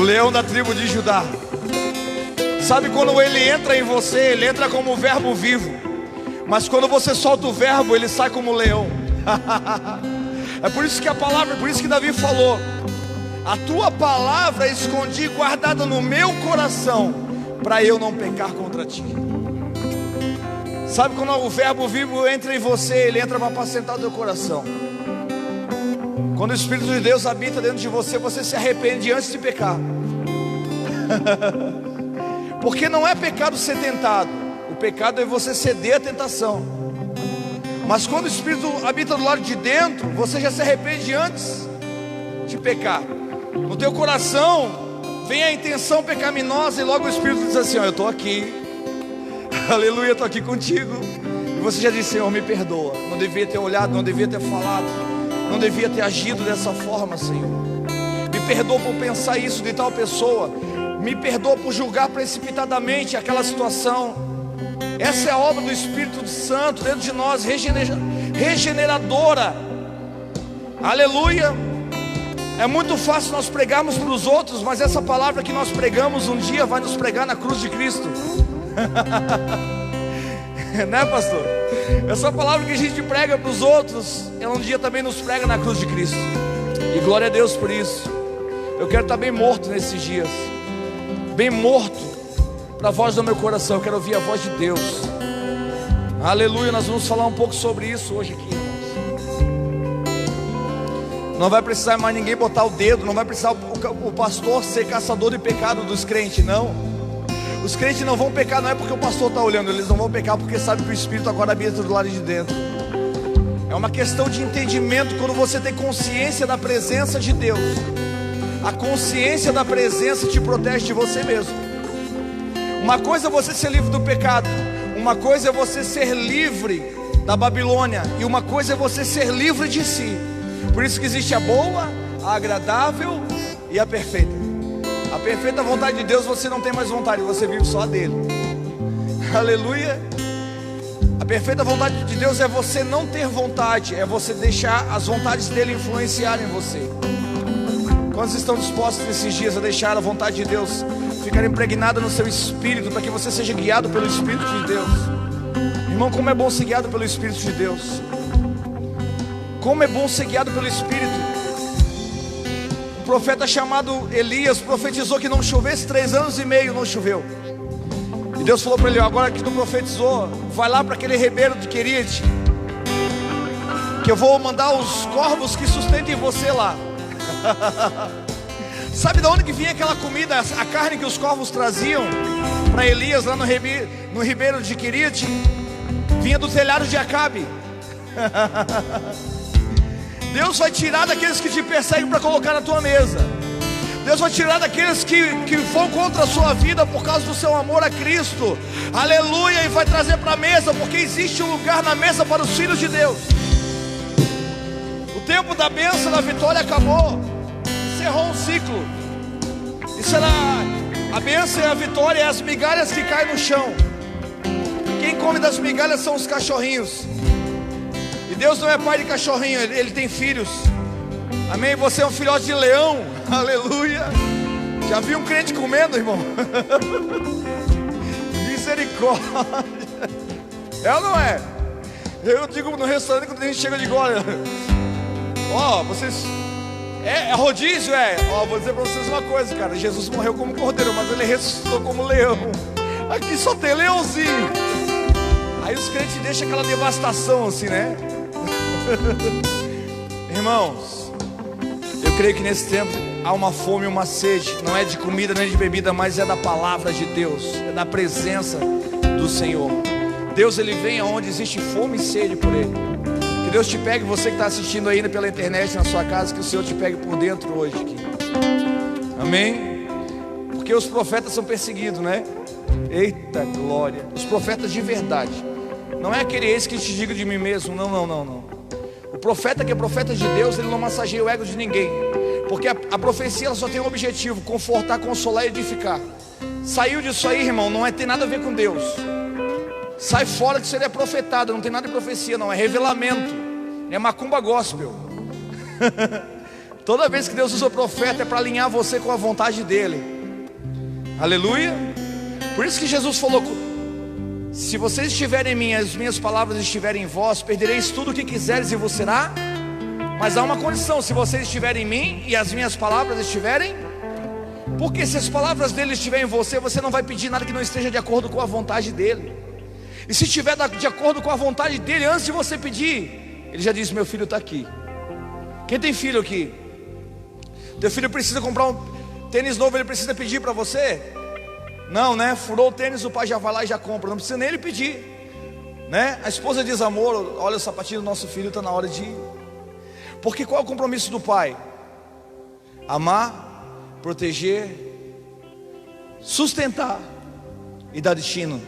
o leão da tribo de Judá. Sabe, quando ele entra em você, ele entra como verbo vivo. Mas quando você solta o verbo, ele sai como leão. É por isso que a palavra, por isso que Davi falou: a tua palavra escondi guardada no meu coração, para eu não pecar contra ti. Sabe, quando o verbo vivo entra em você, ele entra para apacentar o teu coração. Quando o Espírito de Deus habita dentro de você, você se arrepende antes de pecar. Porque não é pecado ser tentado, o pecado é você ceder à tentação. Mas quando o Espírito habita do lado de dentro, você já se arrepende antes de pecar. No teu coração vem a intenção pecaminosa, e logo o Espírito diz assim: ó, eu estou aqui, aleluia, estou aqui contigo. E você já diz: Senhor, me perdoa, não devia ter olhado, não devia ter falado, não devia ter agido dessa forma, Senhor. Me perdoa por pensar isso de tal pessoa, me perdoa por julgar precipitadamente aquela situação. Essa é a obra do Espírito Santo dentro de nós, regeneradora. Aleluia. É muito fácil nós pregarmos para os outros, mas essa palavra que nós pregamos um dia vai nos pregar na cruz de Cristo. Né, pastor? Essa palavra que a gente prega para os outros, ela um dia também nos prega na cruz de Cristo. E glória a Deus por isso. Eu quero estar bem morto nesses dias, bem morto para a voz do meu coração. Eu quero ouvir a voz de Deus. Aleluia. Nós vamos falar um pouco sobre isso hoje aqui, irmãos. Não vai precisar mais ninguém botar o dedo, não vai precisar o pastor ser caçador de pecado dos crentes, não. Os crentes não vão pecar, não é porque o pastor está olhando, eles não vão pecar porque sabe que o Espírito agora habita do lado de dentro. É uma questão de entendimento. Quando você tem consciência da presença de Deus, a consciência da presença te protege de você mesmo. Uma coisa é você ser livre do pecado, uma coisa é você ser livre da Babilônia, e uma coisa é você ser livre de si. Por isso que existe a boa, a agradável e a perfeita. A perfeita vontade de Deus, você não tem mais vontade, você vive só a dele. Aleluia. A perfeita vontade de Deus é você não ter vontade, é você deixar as vontades dele influenciarem você. Quantos estão dispostos nesses dias a deixar a vontade de Deus ficar impregnada no seu espírito, para que você seja guiado pelo Espírito de Deus? Irmão, como é bom ser guiado pelo Espírito de Deus. Como é bom ser guiado pelo Espírito. Um profeta chamado Elias profetizou que não chovesse 3 anos e meio, não choveu. E Deus falou para ele: agora que tu profetizou, vai lá para aquele ribeiro de Querite, que eu vou mandar os corvos que sustentem você lá. Sabe de onde que vinha aquela comida, a carne que os corvos traziam para Elias lá no ribeiro de Querite? Vinha do telhado de Acabe. Deus vai tirar daqueles que te perseguem para colocar na tua mesa. Deus vai tirar daqueles que vão contra a sua vida por causa do seu amor a Cristo. Aleluia. E vai trazer para a mesa, porque existe um lugar na mesa para os filhos de Deus. O tempo da bênção, da vitória acabou. Encerrou um ciclo. Isso era a bênção e a vitória, é as migalhas que caem no chão. Quem come das migalhas são os cachorrinhos. E Deus não é pai de cachorrinho, Ele tem filhos. Amém? Você é um filhote de leão. Aleluia. Já viu um crente comendo, irmão? Misericórdia. É ou não é? Eu digo no restaurante, quando a gente chega, eu digo: olha, ó, vocês... É rodízio, é. Ó, vou dizer pra vocês uma coisa, cara. Jesus morreu como cordeiro, mas ele ressuscitou como leão. Aqui só tem leãozinho. Aí os crentes deixam aquela devastação assim, né? Irmãos, eu creio que nesse tempo há uma fome e uma sede. Não é de comida nem de bebida, mas é da palavra de Deus, é da presença do Senhor. Deus, Ele vem aonde existe fome e sede por Ele. Que Deus te pegue, você que está assistindo ainda pela internet na sua casa, que o Senhor te pegue por dentro hoje aqui. Amém? Porque os profetas são perseguidos, né? Eita glória. Os profetas de verdade. Não é aquele ex que te digo de mim mesmo. Não. O profeta que é profeta de Deus, ele não massageia o ego de ninguém. Porque a profecia, ela só tem um objetivo: confortar, consolar e edificar. Saiu disso aí, irmão, não tem nada a ver com Deus. Sai fora que isso aí é profetado. Não tem nada de profecia, não, é revelamento. É macumba gospel. Toda vez que Deus usa o profeta é para alinhar você com a vontade dele. Aleluia. Por isso que Jesus falou: se vocês estiverem em mim, as minhas palavras estiverem em vós, perdereis tudo o que quiseres e vos será. Mas há uma condição: se vocês estiverem em mim e as minhas palavras estiverem. Porque se as palavras dele estiverem em você, você não vai pedir nada que não esteja de acordo com a vontade dele. E se estiver de acordo com a vontade dele, antes de você pedir, ele já disse: meu filho está aqui. Quem tem filho aqui? Teu filho precisa comprar um tênis novo, ele precisa pedir para você? Não, né? Furou o tênis, o pai já vai lá e já compra. Não precisa nem ele pedir, né? A esposa diz: amor, olha o sapatinho do nosso filho, está na hora de ir. Porque qual é o compromisso do pai? Amar, proteger, sustentar e dar destino.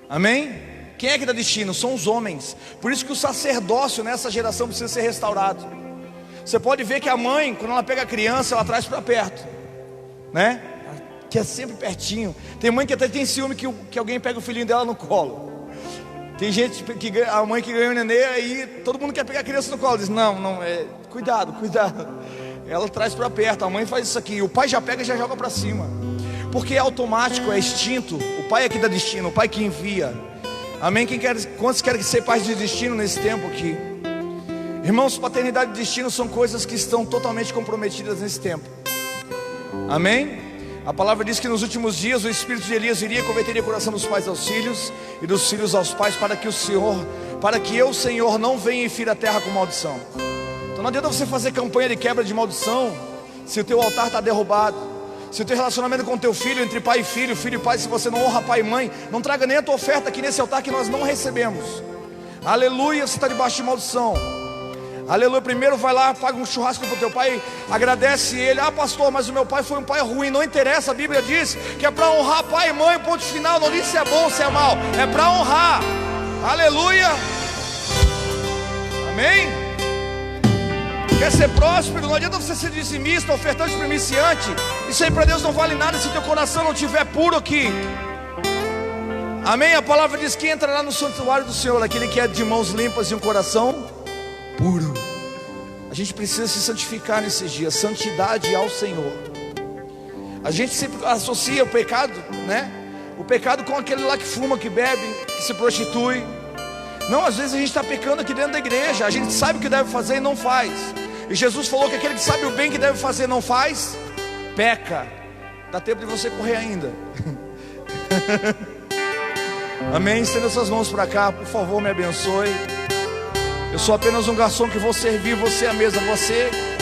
Amém? Quem é que dá destino? São os homens. Por isso que o sacerdócio nessa geração precisa ser restaurado. Você pode ver que a mãe, quando ela pega a criança, ela traz para perto, né? Que é sempre pertinho. Tem mãe que até tem ciúme que alguém pega o filhinho dela no colo. Tem gente que a mãe que ganhou o nenê, aí todo mundo quer pegar a criança no colo. Diz: não, cuidado. Ela traz para perto. A mãe faz isso aqui. O pai já pega e já joga para cima. Porque é automático, é instinto. O pai é que dá destino, o pai que envia. Amém? Quantos querem ser pais de destino nesse tempo aqui? Irmãos, paternidade e destino são coisas que estão totalmente comprometidas nesse tempo. Amém? A palavra diz que nos últimos dias o espírito de Elias iria e converteria o coração dos pais aos filhos e dos filhos aos pais, para que eu, Senhor, não venha e fira a terra com maldição. Então não adianta você fazer campanha de quebra de maldição se o teu altar está derrubado. Se o teu relacionamento com o teu filho, entre pai e filho e pai, se você não honra pai e mãe, não traga nem a tua oferta aqui nesse altar que nós não recebemos. Aleluia, você está debaixo de maldição. Aleluia. Primeiro vai lá, paga um churrasco para o teu pai, agradece ele. Ah, pastor, mas o meu pai foi um pai ruim. Não interessa, a Bíblia diz que é para honrar pai e mãe, ponto final. Não diz se é bom ou se é mal, é para honrar. Aleluia. Amém? Quer ser próspero? Não adianta você ser dizimista, ofertante primiciante. Isso aí para Deus não vale nada se teu coração não estiver puro aqui. Amém? A palavra diz que entrará no santuário do Senhor aquele que é de mãos limpas e um coração puro. A gente precisa se santificar nesses dias. Santidade ao Senhor. A gente sempre associa o pecado, né? O pecado com aquele lá que fuma, que bebe, que se prostitui. Não, às vezes a gente está pecando aqui dentro da igreja. A gente sabe o que deve fazer e não faz. E Jesus falou que aquele que sabe o bem que deve fazer e não faz, peca. Dá tempo de você correr ainda. Amém? Estenda suas mãos para cá, por favor, me abençoe. Eu sou apenas um garçom que vou servir você à mesa.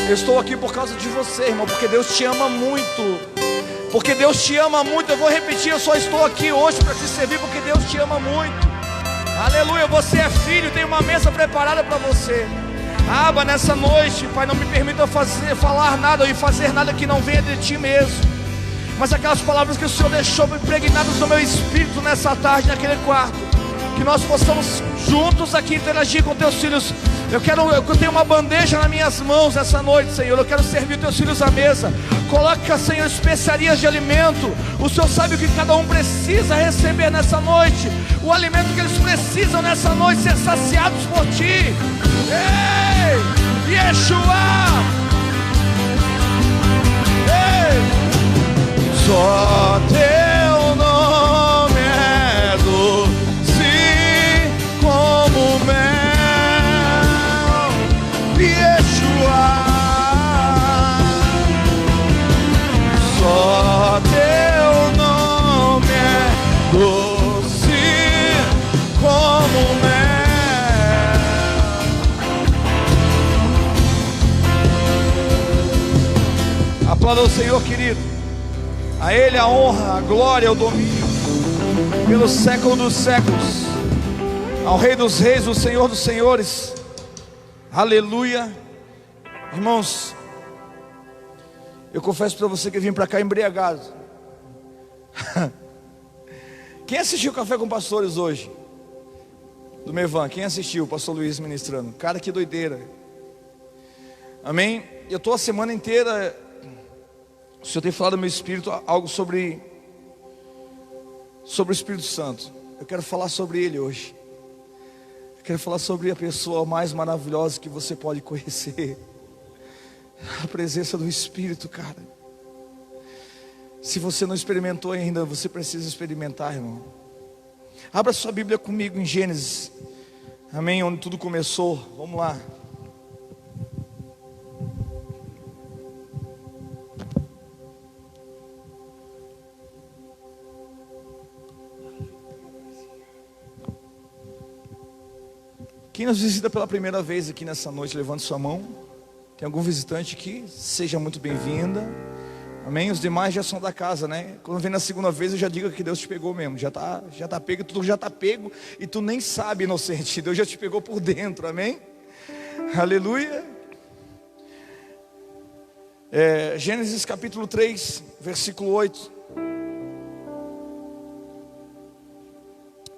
Eu estou aqui por causa de você, irmão, porque Deus te ama muito. Porque Deus te ama muito. Eu vou repetir, eu só estou aqui hoje para te servir porque Deus te ama muito. Aleluia, você é filho, tem uma mesa preparada para você. Aba, nessa noite, Pai, não me permita falar nada e fazer nada que não venha de Ti mesmo, mas aquelas palavras que o Senhor deixou impregnadas no meu espírito nessa tarde, naquele quarto, que nós possamos juntos aqui interagir com Teus filhos. Eu tenho uma bandeja nas minhas mãos essa noite, Senhor. Eu quero servir Teus filhos à mesa. Coloca, Senhor, especiarias de alimento. O Senhor sabe o que cada um precisa receber nessa noite. O alimento que eles precisam nessa noite, ser saciados por Ti. Ei, Yeshua. Ei, só Teu nome é doce como mel. Só Teu nome é doce como mel. Aplauda o Senhor, querido. A Ele a honra, a glória, o domínio pelo século dos séculos. Ao Rei dos Reis, o Senhor dos Senhores. Aleluia. Irmãos, eu confesso para você que eu vim para cá embriagado. Quem assistiu o Café com Pastores hoje? Do Mevan, quem assistiu? O pastor Luiz ministrando. Cara, que doideira. Amém? Eu estou a semana inteira, o Senhor tem falado no meu espírito algo sobre o Espírito Santo. Eu quero falar sobre Ele hoje. Eu quero falar sobre a pessoa mais maravilhosa que você pode conhecer. A presença do Espírito, cara. Se você não experimentou ainda, você precisa experimentar, irmão. Abra sua Bíblia comigo em Gênesis. Amém? Onde tudo começou. Vamos lá. Quem nos visita pela primeira vez aqui nessa noite, levante sua mão. Tem algum visitante aqui? Seja muito bem-vinda. Amém? Os demais já são da casa, né? Quando vem na segunda vez, eu já digo que Deus te pegou mesmo. Já tá pego, tudo já tá pego e tu nem sabe, inocente. Deus já te pegou por dentro, amém? Aleluia. Gênesis capítulo 3, versículo 8.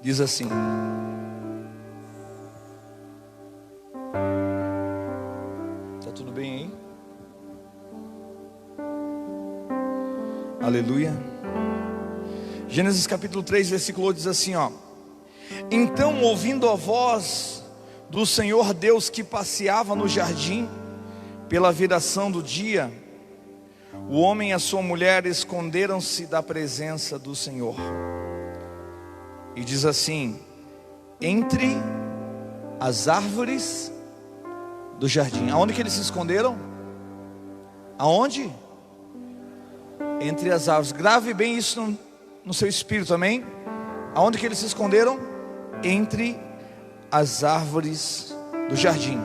Diz assim: tudo bem aí? Aleluia. Gênesis capítulo 3, versículo 8 diz assim, ó: então, ouvindo a voz do Senhor Deus que passeava no jardim pela viração do dia, o homem e a sua mulher esconderam-se da presença do Senhor. E diz assim: entre as árvores do jardim. Aonde que eles se esconderam? Aonde? Entre as árvores. Grave bem isso no seu espírito, amém? Aonde que eles se esconderam? Entre as árvores do jardim.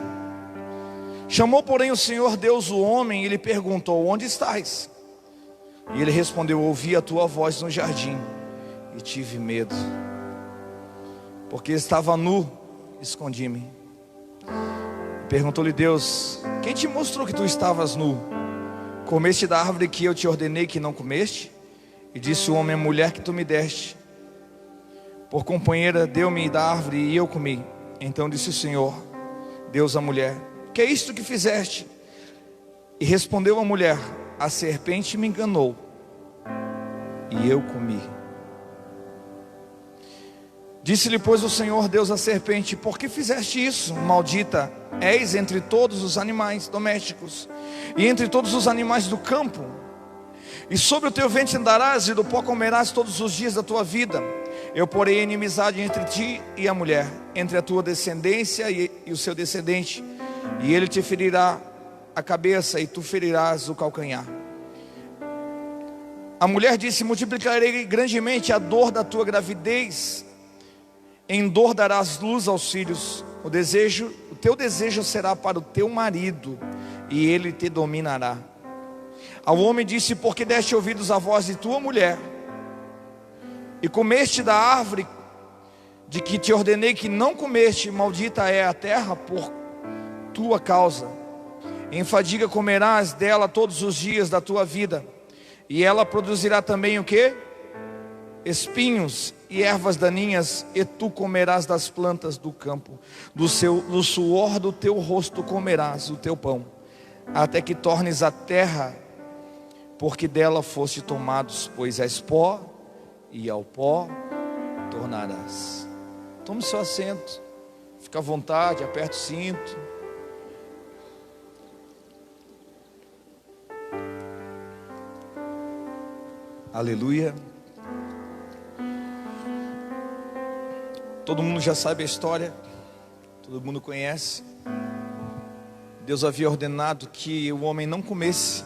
Chamou, porém, o Senhor Deus o homem e lhe perguntou: onde estás? E ele respondeu: ouvi a tua voz no jardim e tive medo, porque estava nu, escondi-me. Perguntou-lhe Deus: quem te mostrou que tu estavas nu? Comeste da árvore que eu te ordenei que não comeste? E disse o homem: a mulher que tu me deste por companheira deu-me da árvore e eu comi. Então disse o Senhor Deus à mulher: que é isto que fizeste? E respondeu a mulher: a serpente me enganou e eu comi. Disse-lhe, pois, o Senhor Deus à serpente: por que fizeste isso? Maldita és entre todos os animais domésticos e entre todos os animais do campo. E sobre o teu ventre andarás e do pó comerás todos os dias da tua vida. Eu porei inimizade entre ti e a mulher, entre a tua descendência e o seu descendente, e ele te ferirá a cabeça e tu ferirás o calcanhar. A mulher disse: multiplicarei grandemente a dor da tua gravidez, em dor darás luz aos filhos. O teu desejo será para o teu marido, e ele te dominará. Ao homem disse: por que deste ouvidos à voz de tua mulher, e comeste da árvore de que te ordenei que não comeste? Maldita é a terra por tua causa. Em fadiga comerás dela todos os dias da tua vida, e ela produzirá também o quê? Espinhos e ervas daninhas, e tu comerás das plantas do campo. Do suor do teu rosto comerás o teu pão, até que tornes a terra, porque dela foste tomados, pois és pó, e ao pó tornarás. Tome seu assento, fica à vontade, aperte o cinto. Aleluia. Todo mundo já sabe a história, todo mundo conhece. Deus havia ordenado que o homem não comesse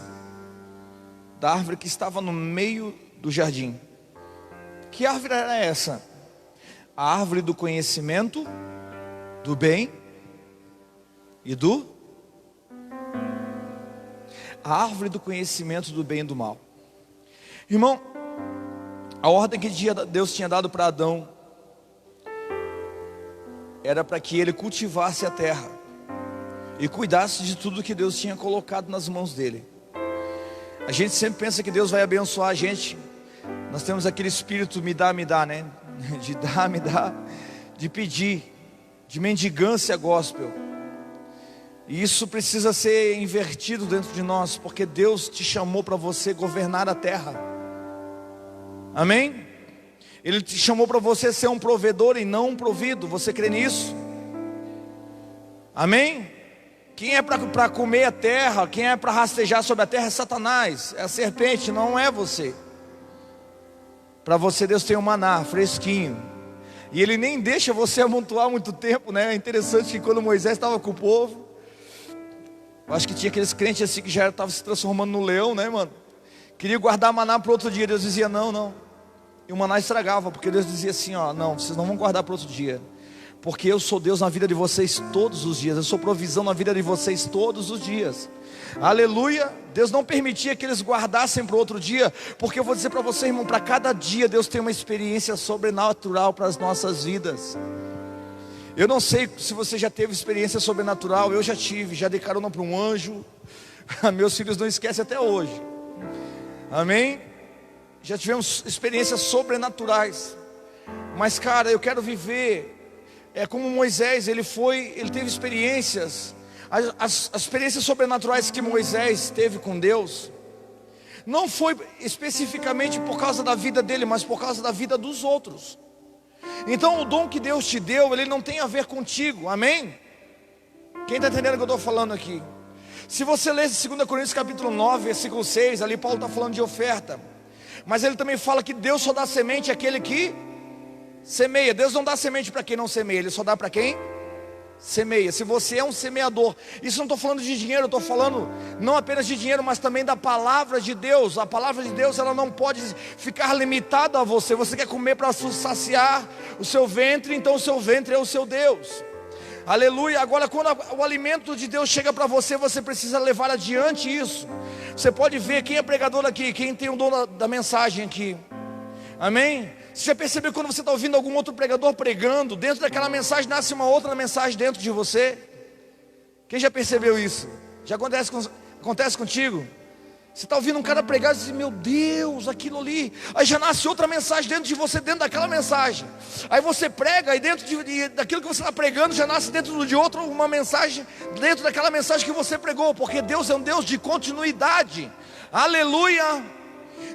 da árvore que estava no meio do jardim. Que árvore era essa? A árvore do conhecimento do bem e do... A árvore do conhecimento do bem e do mal. Irmão, a ordem que Deus tinha dado para Adão era para que ele cultivasse a terra e cuidasse de tudo que Deus tinha colocado nas mãos dele. A gente sempre pensa que Deus vai abençoar a gente. Nós temos aquele espírito me dá, né? De dar, me dá, de pedir, de mendigância gospel. E isso precisa ser invertido dentro de nós, porque Deus te chamou para você governar a terra. Amém? Ele te chamou para você ser um provedor e não um provido. Você crê nisso? Amém? Quem é para comer a terra, quem é para rastejar sobre a terra é Satanás, é a serpente, não é você. Para você Deus tem um maná fresquinho, e Ele nem deixa você amontoar muito tempo, né? É interessante que quando Moisés estava com o povo, eu acho que tinha aqueles crentes assim que já estavam se transformando no leão, né, mano? Queria guardar maná para outro dia, Deus dizia não. E o maná estragava, porque Deus dizia assim, ó, não, vocês não vão guardar para outro dia, porque eu sou Deus na vida de vocês todos os dias, eu sou provisão na vida de vocês todos os dias. Aleluia. Deus não permitia que eles guardassem para outro dia, porque eu vou dizer para você, irmão, para cada dia Deus tem uma experiência sobrenatural para as nossas vidas. Eu não sei se você já teve experiência sobrenatural, eu já tive, já dei carona para um anjo, meus filhos não esquecem até hoje, amém? Já tivemos experiências sobrenaturais, mas cara, eu quero viver, como Moisés, ele teve experiências, as experiências sobrenaturais que Moisés teve com Deus, não foi especificamente por causa da vida dele, mas por causa da vida dos outros. Então o dom que Deus te deu, ele não tem a ver contigo, amém? Quem está entendendo o que eu estou falando aqui? Se você ler 2 Coríntios capítulo 9, versículo 6, ali Paulo está falando de oferta, mas ele também fala que Deus só dá semente àquele que semeia. Deus não dá semente para quem não semeia, Ele só dá para quem semeia. Se você é um semeador, isso não estou falando de dinheiro, eu estou falando não apenas de dinheiro, mas também da palavra de Deus. A palavra de Deus, ela não pode ficar limitada a você. Você quer comer para saciar o seu ventre, então o seu ventre é o seu Deus. Aleluia. Agora, quando o alimento de Deus chega para você, você precisa levar adiante isso. Você pode ver quem é pregador aqui, quem tem o dom da mensagem aqui, amém? Você já percebeu quando você está ouvindo algum outro pregador pregando, dentro daquela mensagem nasce uma outra mensagem dentro de você? Quem já percebeu isso? Já acontece contigo? Você está ouvindo um cara pregar e diz, meu Deus, aquilo ali. Aí já nasce outra mensagem dentro de você, dentro daquela mensagem. Aí você prega e dentro daquilo que você está pregando, já nasce dentro de outra uma mensagem, dentro daquela mensagem que você pregou. Porque Deus é um Deus de continuidade. Aleluia.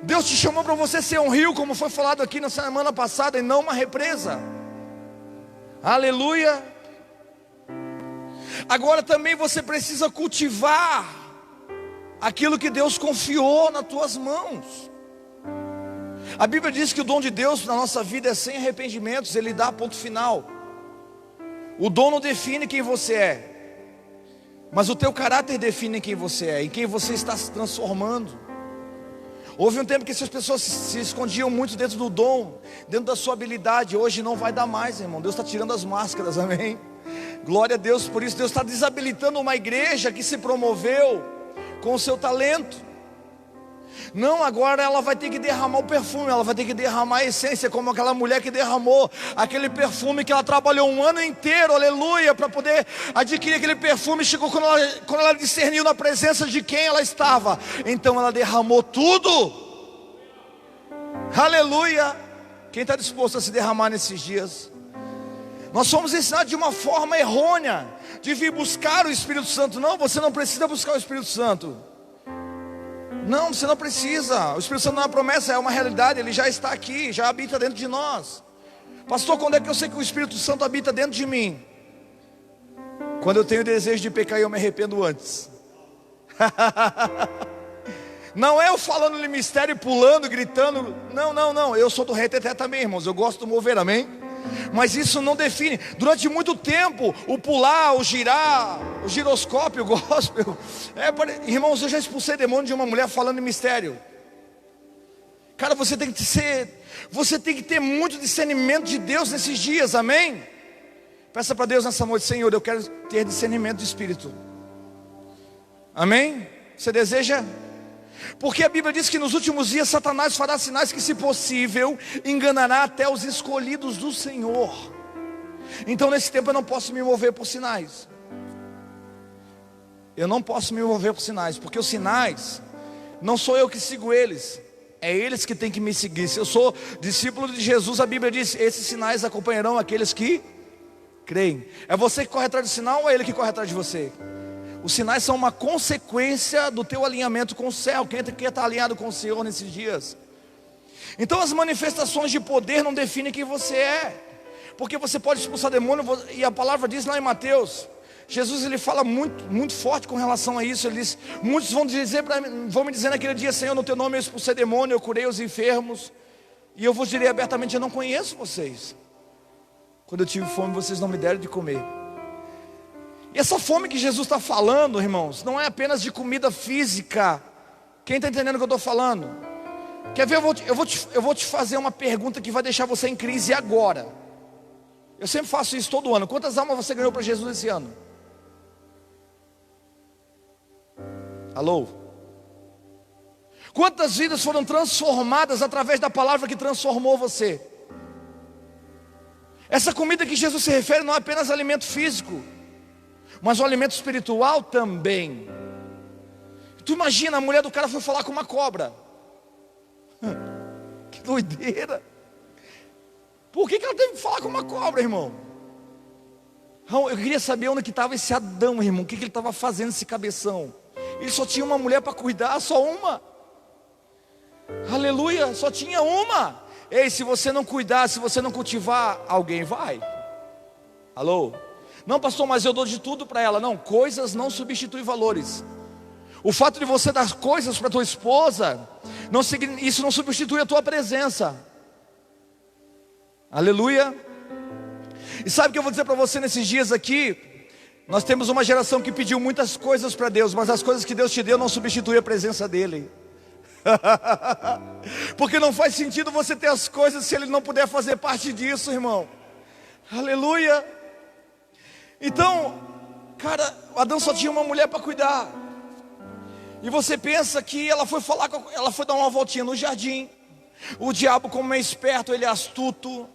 Deus te chamou para você ser um rio, como foi falado aqui na semana passada, e não uma represa. Aleluia. Agora também você precisa cultivar aquilo que Deus confiou nas tuas mãos. A Bíblia diz que o dom de Deus na nossa vida é sem arrependimentos, Ele dá ponto final. O dom não define quem você é, mas o teu caráter define quem você é, em quem você está se transformando. Houve um tempo que essas pessoas se escondiam muito dentro do dom, dentro da sua habilidade. Hoje não vai dar mais, irmão. Deus está tirando as máscaras, amém? Glória a Deus por isso. Deus está desabilitando uma igreja que se promoveu com o seu talento. Não, agora ela vai ter que derramar o perfume, ela vai ter que derramar a essência, como aquela mulher que derramou aquele perfume que ela trabalhou um ano inteiro, aleluia, para poder adquirir aquele perfume. Chegou quando ela discerniu na presença de quem ela estava, então ela derramou tudo, aleluia. Quem está disposto a se derramar nesses dias? Nós somos ensinados de uma forma errônea, de vir buscar o Espírito Santo. Não, você não precisa buscar o Espírito Santo. Não, você não precisa. O Espírito Santo não é uma promessa, é uma realidade. Ele já está aqui, já habita dentro de nós. Pastor, quando é que eu sei que o Espírito Santo habita dentro de mim? Quando eu tenho desejo de pecar e eu me arrependo antes. Não é eu falando de mistério, pulando, gritando. Não, eu sou do reteté também, irmãos. Eu gosto do mover, amém? Mas isso não define. Durante muito tempo, o pular, o girar, o giroscópio, o gospel, irmãos, eu já expulsei demônio de uma mulher falando em mistério. Cara, você tem que ter muito discernimento de Deus nesses dias, amém? Peça para Deus nessa noite: Senhor, eu quero ter discernimento de espírito, amém? Você deseja? Porque a Bíblia diz que nos últimos dias Satanás fará sinais que, se possível, enganará até os escolhidos do Senhor. Então nesse tempo eu não posso me mover por sinais. Eu não posso me mover por sinais, porque os sinais, não sou eu que sigo eles, é eles que têm que me seguir. Se eu sou discípulo de Jesus, a Bíblia diz: esses sinais acompanharão aqueles que creem. É você que corre atrás do sinal ou é Ele que corre atrás de você? Os sinais são uma consequência do teu alinhamento com o céu. Quem está alinhado com o Senhor nesses dias? Então as manifestações de poder não definem quem você é, porque você pode expulsar demônio, e a palavra diz lá em Mateus Jesus ele fala muito forte com relação a isso. Ele diz: muitos vão me dizer naquele dia: Senhor, no teu nome eu expulsei demônio, eu curei os enfermos. E eu vos direi abertamente: eu não conheço vocês. Quando eu tive fome, vocês não me deram de comer. E essa fome que Jesus está falando, irmãos, não é apenas de comida física. Quem está entendendo o que eu estou falando? Quer ver? Eu vou te fazer uma pergunta que vai deixar você em crise agora. Eu sempre faço isso todo ano. Quantas almas você ganhou para Jesus esse ano? Alô? Quantas vidas foram transformadas através da palavra que transformou você? Essa comida que Jesus se refere não é apenas alimento físico, mas o alimento espiritual também. Tu imagina, a mulher do cara foi falar com uma cobra. Que doideira. Por que ela teve que falar com uma cobra, irmão? Eu queria saber onde que estava esse Adão, irmão. O que ele estava fazendo, esse cabeção? Ele só tinha uma mulher para cuidar, só uma. Aleluia, só tinha uma. Ei, se você não cuidar, se você não cultivar, alguém vai. Alô? Não, pastor, mas eu dou de tudo para ela. Não, coisas não substituem valores. O fato de você dar coisas para tua esposa, isso não substitui a tua presença. Aleluia. E sabe o que eu vou dizer para você nesses dias aqui? Nós temos uma geração que pediu muitas coisas para Deus, mas as coisas que Deus te deu não substituem a presença dEle. Porque não faz sentido você ter as coisas se Ele não puder fazer parte disso, irmão. Aleluia. Então, cara, Adão só tinha uma mulher para cuidar. E você pensa que ela foi dar uma voltinha no jardim. O diabo, como é esperto, ele é astuto.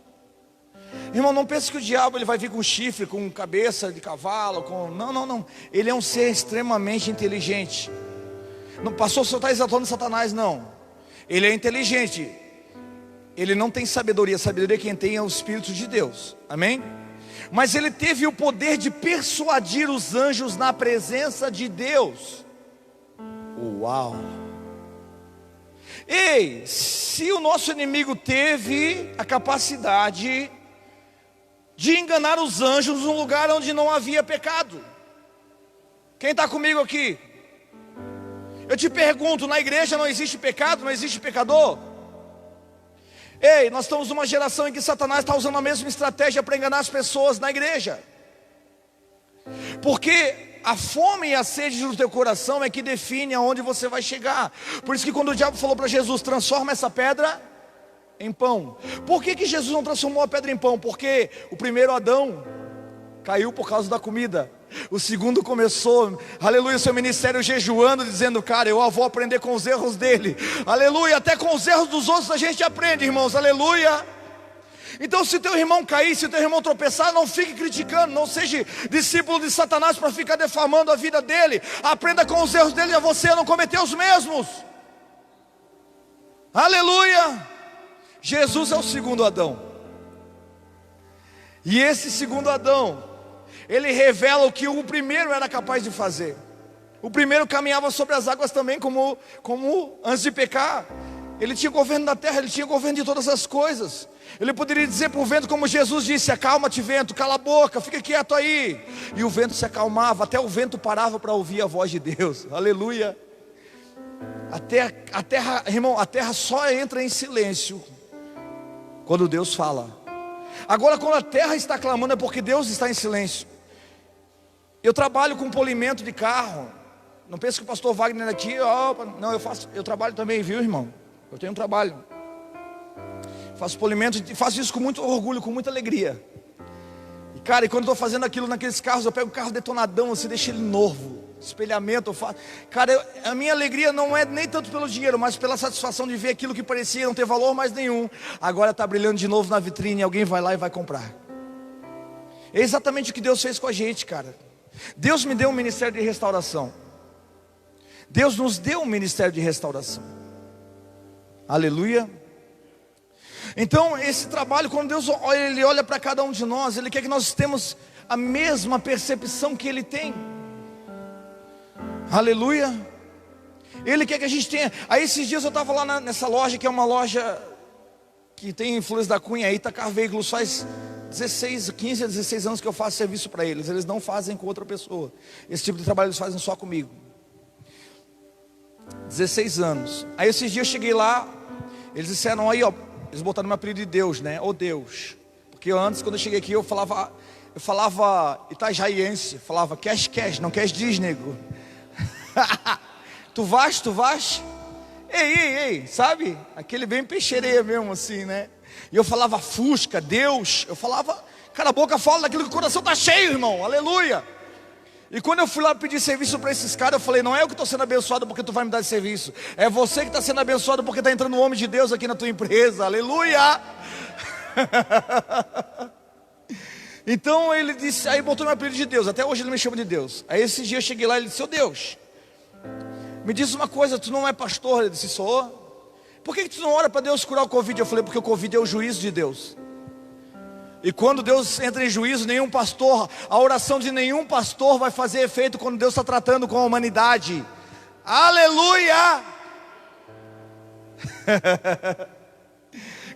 Irmão, não pense que o diabo ele vai vir com chifre, com cabeça de cavalo, não. Ele é um ser extremamente inteligente. Não passou, o senhor está exaltando Satanás, não. Ele é inteligente. Ele não tem sabedoria. Sabedoria quem tem é o Espírito de Deus. Amém? Mas ele teve o poder de persuadir os anjos na presença de Deus. Uau! Ei, se o nosso inimigo teve a capacidade de enganar os anjos num lugar onde não havia pecado. Quem está comigo aqui? Eu te pergunto, na igreja não existe pecado, não existe pecador? Ei, nós estamos numa geração em que Satanás está usando a mesma estratégia para enganar as pessoas na igreja. Porque a fome e a sede do teu coração é que define aonde você vai chegar. Por isso que quando o diabo falou para Jesus: transforma essa pedra em pão. Por que Jesus não transformou a pedra em pão? Porque o primeiro Adão caiu por causa da comida. O segundo começou, aleluia, seu ministério jejuando, dizendo: cara, eu vou aprender com os erros dele. Aleluia, até com os erros dos outros a gente aprende, irmãos, aleluia. Então se teu irmão cair, se teu irmão tropeçar, não fique criticando, não seja discípulo de Satanás para ficar defamando a vida dele. Aprenda com os erros dele, a você não cometer os mesmos. Aleluia. Jesus é o segundo Adão. E esse segundo Adão, ele revela o que o primeiro era capaz de fazer. O primeiro caminhava sobre as águas também, como antes de pecar. Ele tinha governo da terra, ele tinha governo de todas as coisas. Ele poderia dizer para o vento, como Jesus disse: acalma-te, vento, cala a boca, fica quieto aí. E o vento se acalmava, até o vento parava para ouvir a voz de Deus. Aleluia. A terra, irmão, a terra só entra em silêncio quando Deus fala. Agora, quando a terra está clamando, é porque Deus está em silêncio. Eu trabalho com polimento de carro. Não pense que o pastor Wagner aqui, não, eu trabalho também, viu, irmão? Eu tenho um trabalho. Faço polimento e faço isso com muito orgulho, com muita alegria. E cara, quando eu estou fazendo aquilo naqueles carros, eu pego o carro detonadão, assim, deixo ele novo. Espelhamento, eu faço. Cara, a minha alegria não é nem tanto pelo dinheiro, mas pela satisfação de ver aquilo que parecia não ter valor mais nenhum, agora está brilhando de novo na vitrine, alguém vai lá e vai comprar. É exatamente o que Deus fez com a gente, cara. Deus me deu um ministério de restauração. Deus nos deu um ministério de restauração. Aleluia. Então esse trabalho, quando Deus ele olha para cada um de nós, Ele quer que nós tenhamos a mesma percepção que Ele tem. Aleluia. Ele quer que a gente tenha. Aí esses dias eu estava lá nessa loja, que é uma loja que tem em Flores da Cunha, aí Itacar Veículos, faz 15 a 16 anos que eu faço serviço para eles. Eles não fazem com outra pessoa. Esse tipo de trabalho eles fazem só comigo. 16 anos. Aí esses dias eu cheguei lá, eles disseram aí, ó, eles botaram meu apelido de Deus, né? Ô Deus. Porque antes, quando eu cheguei aqui, eu falava itajaiense, falava cash, não queres diz, nego. Tu vais? Ei, sabe? Aquele bem peixereia mesmo assim, né? E eu falava Fusca, Deus. Eu falava, cara, a boca fala daquilo que o coração tá cheio, irmão, aleluia. E quando eu fui lá pedir serviço para esses caras, eu falei, não é eu que estou sendo abençoado porque tu vai me dar serviço, é você que está sendo abençoado porque está entrando um homem de Deus aqui na tua empresa, aleluia. Então ele disse, aí botou meu apelido de Deus, até hoje ele me chama de Deus. Aí esse dia eu cheguei lá e ele disse, ô Deus, me diz uma coisa, tu não é pastor? Ele disse, sou. Por que tu não ora para Deus curar o Covid? Eu falei, porque o Covid é o juízo de Deus. E quando Deus entra em juízo, a oração de nenhum pastor vai fazer efeito quando Deus está tratando com a humanidade. Aleluia!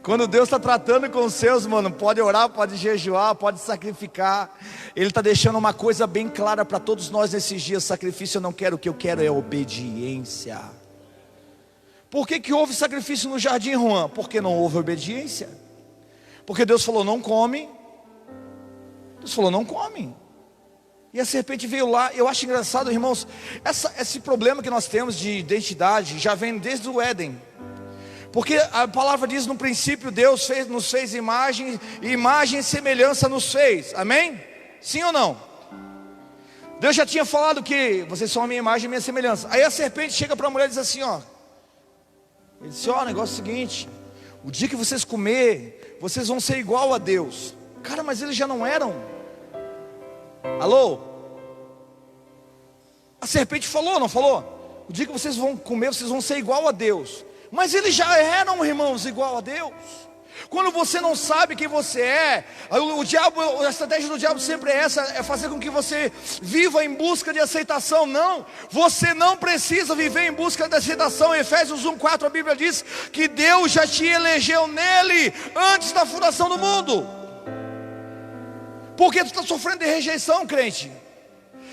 Quando Deus está tratando com os seus, mano, pode orar, pode jejuar, pode sacrificar. Ele está deixando uma coisa bem clara para todos nós nesses dias: sacrifício eu não quero, o que eu quero é obediência. Por que houve sacrifício no jardim, Juan? Porque não houve obediência. Porque Deus falou, não come. Deus falou, não come. E a serpente veio lá. Eu acho engraçado, irmãos, esse problema que nós temos de identidade já vem desde o Éden. Porque a palavra diz, no princípio Deus nos fez imagem e semelhança nos fez. Amém? Sim ou não? Deus já tinha falado que vocês são a minha imagem e a minha semelhança. Aí a serpente chega para a mulher e diz assim, ó. Ele disse, ó, o negócio é o seguinte: o dia que vocês comer, vocês vão ser igual a Deus. Cara, mas eles já não eram. Alô? A serpente falou, não falou? O dia que vocês vão comer, vocês vão ser igual a Deus. Mas eles já eram, irmãos, igual a Deus. Quando você não sabe quem você é, a estratégia do diabo sempre é essa: é fazer com que você viva em busca de aceitação. Não, você não precisa viver em busca de aceitação. Em Efésios 1:4 a Bíblia diz que Deus já te elegeu nele antes da fundação do mundo. Por que tu está sofrendo de rejeição, crente?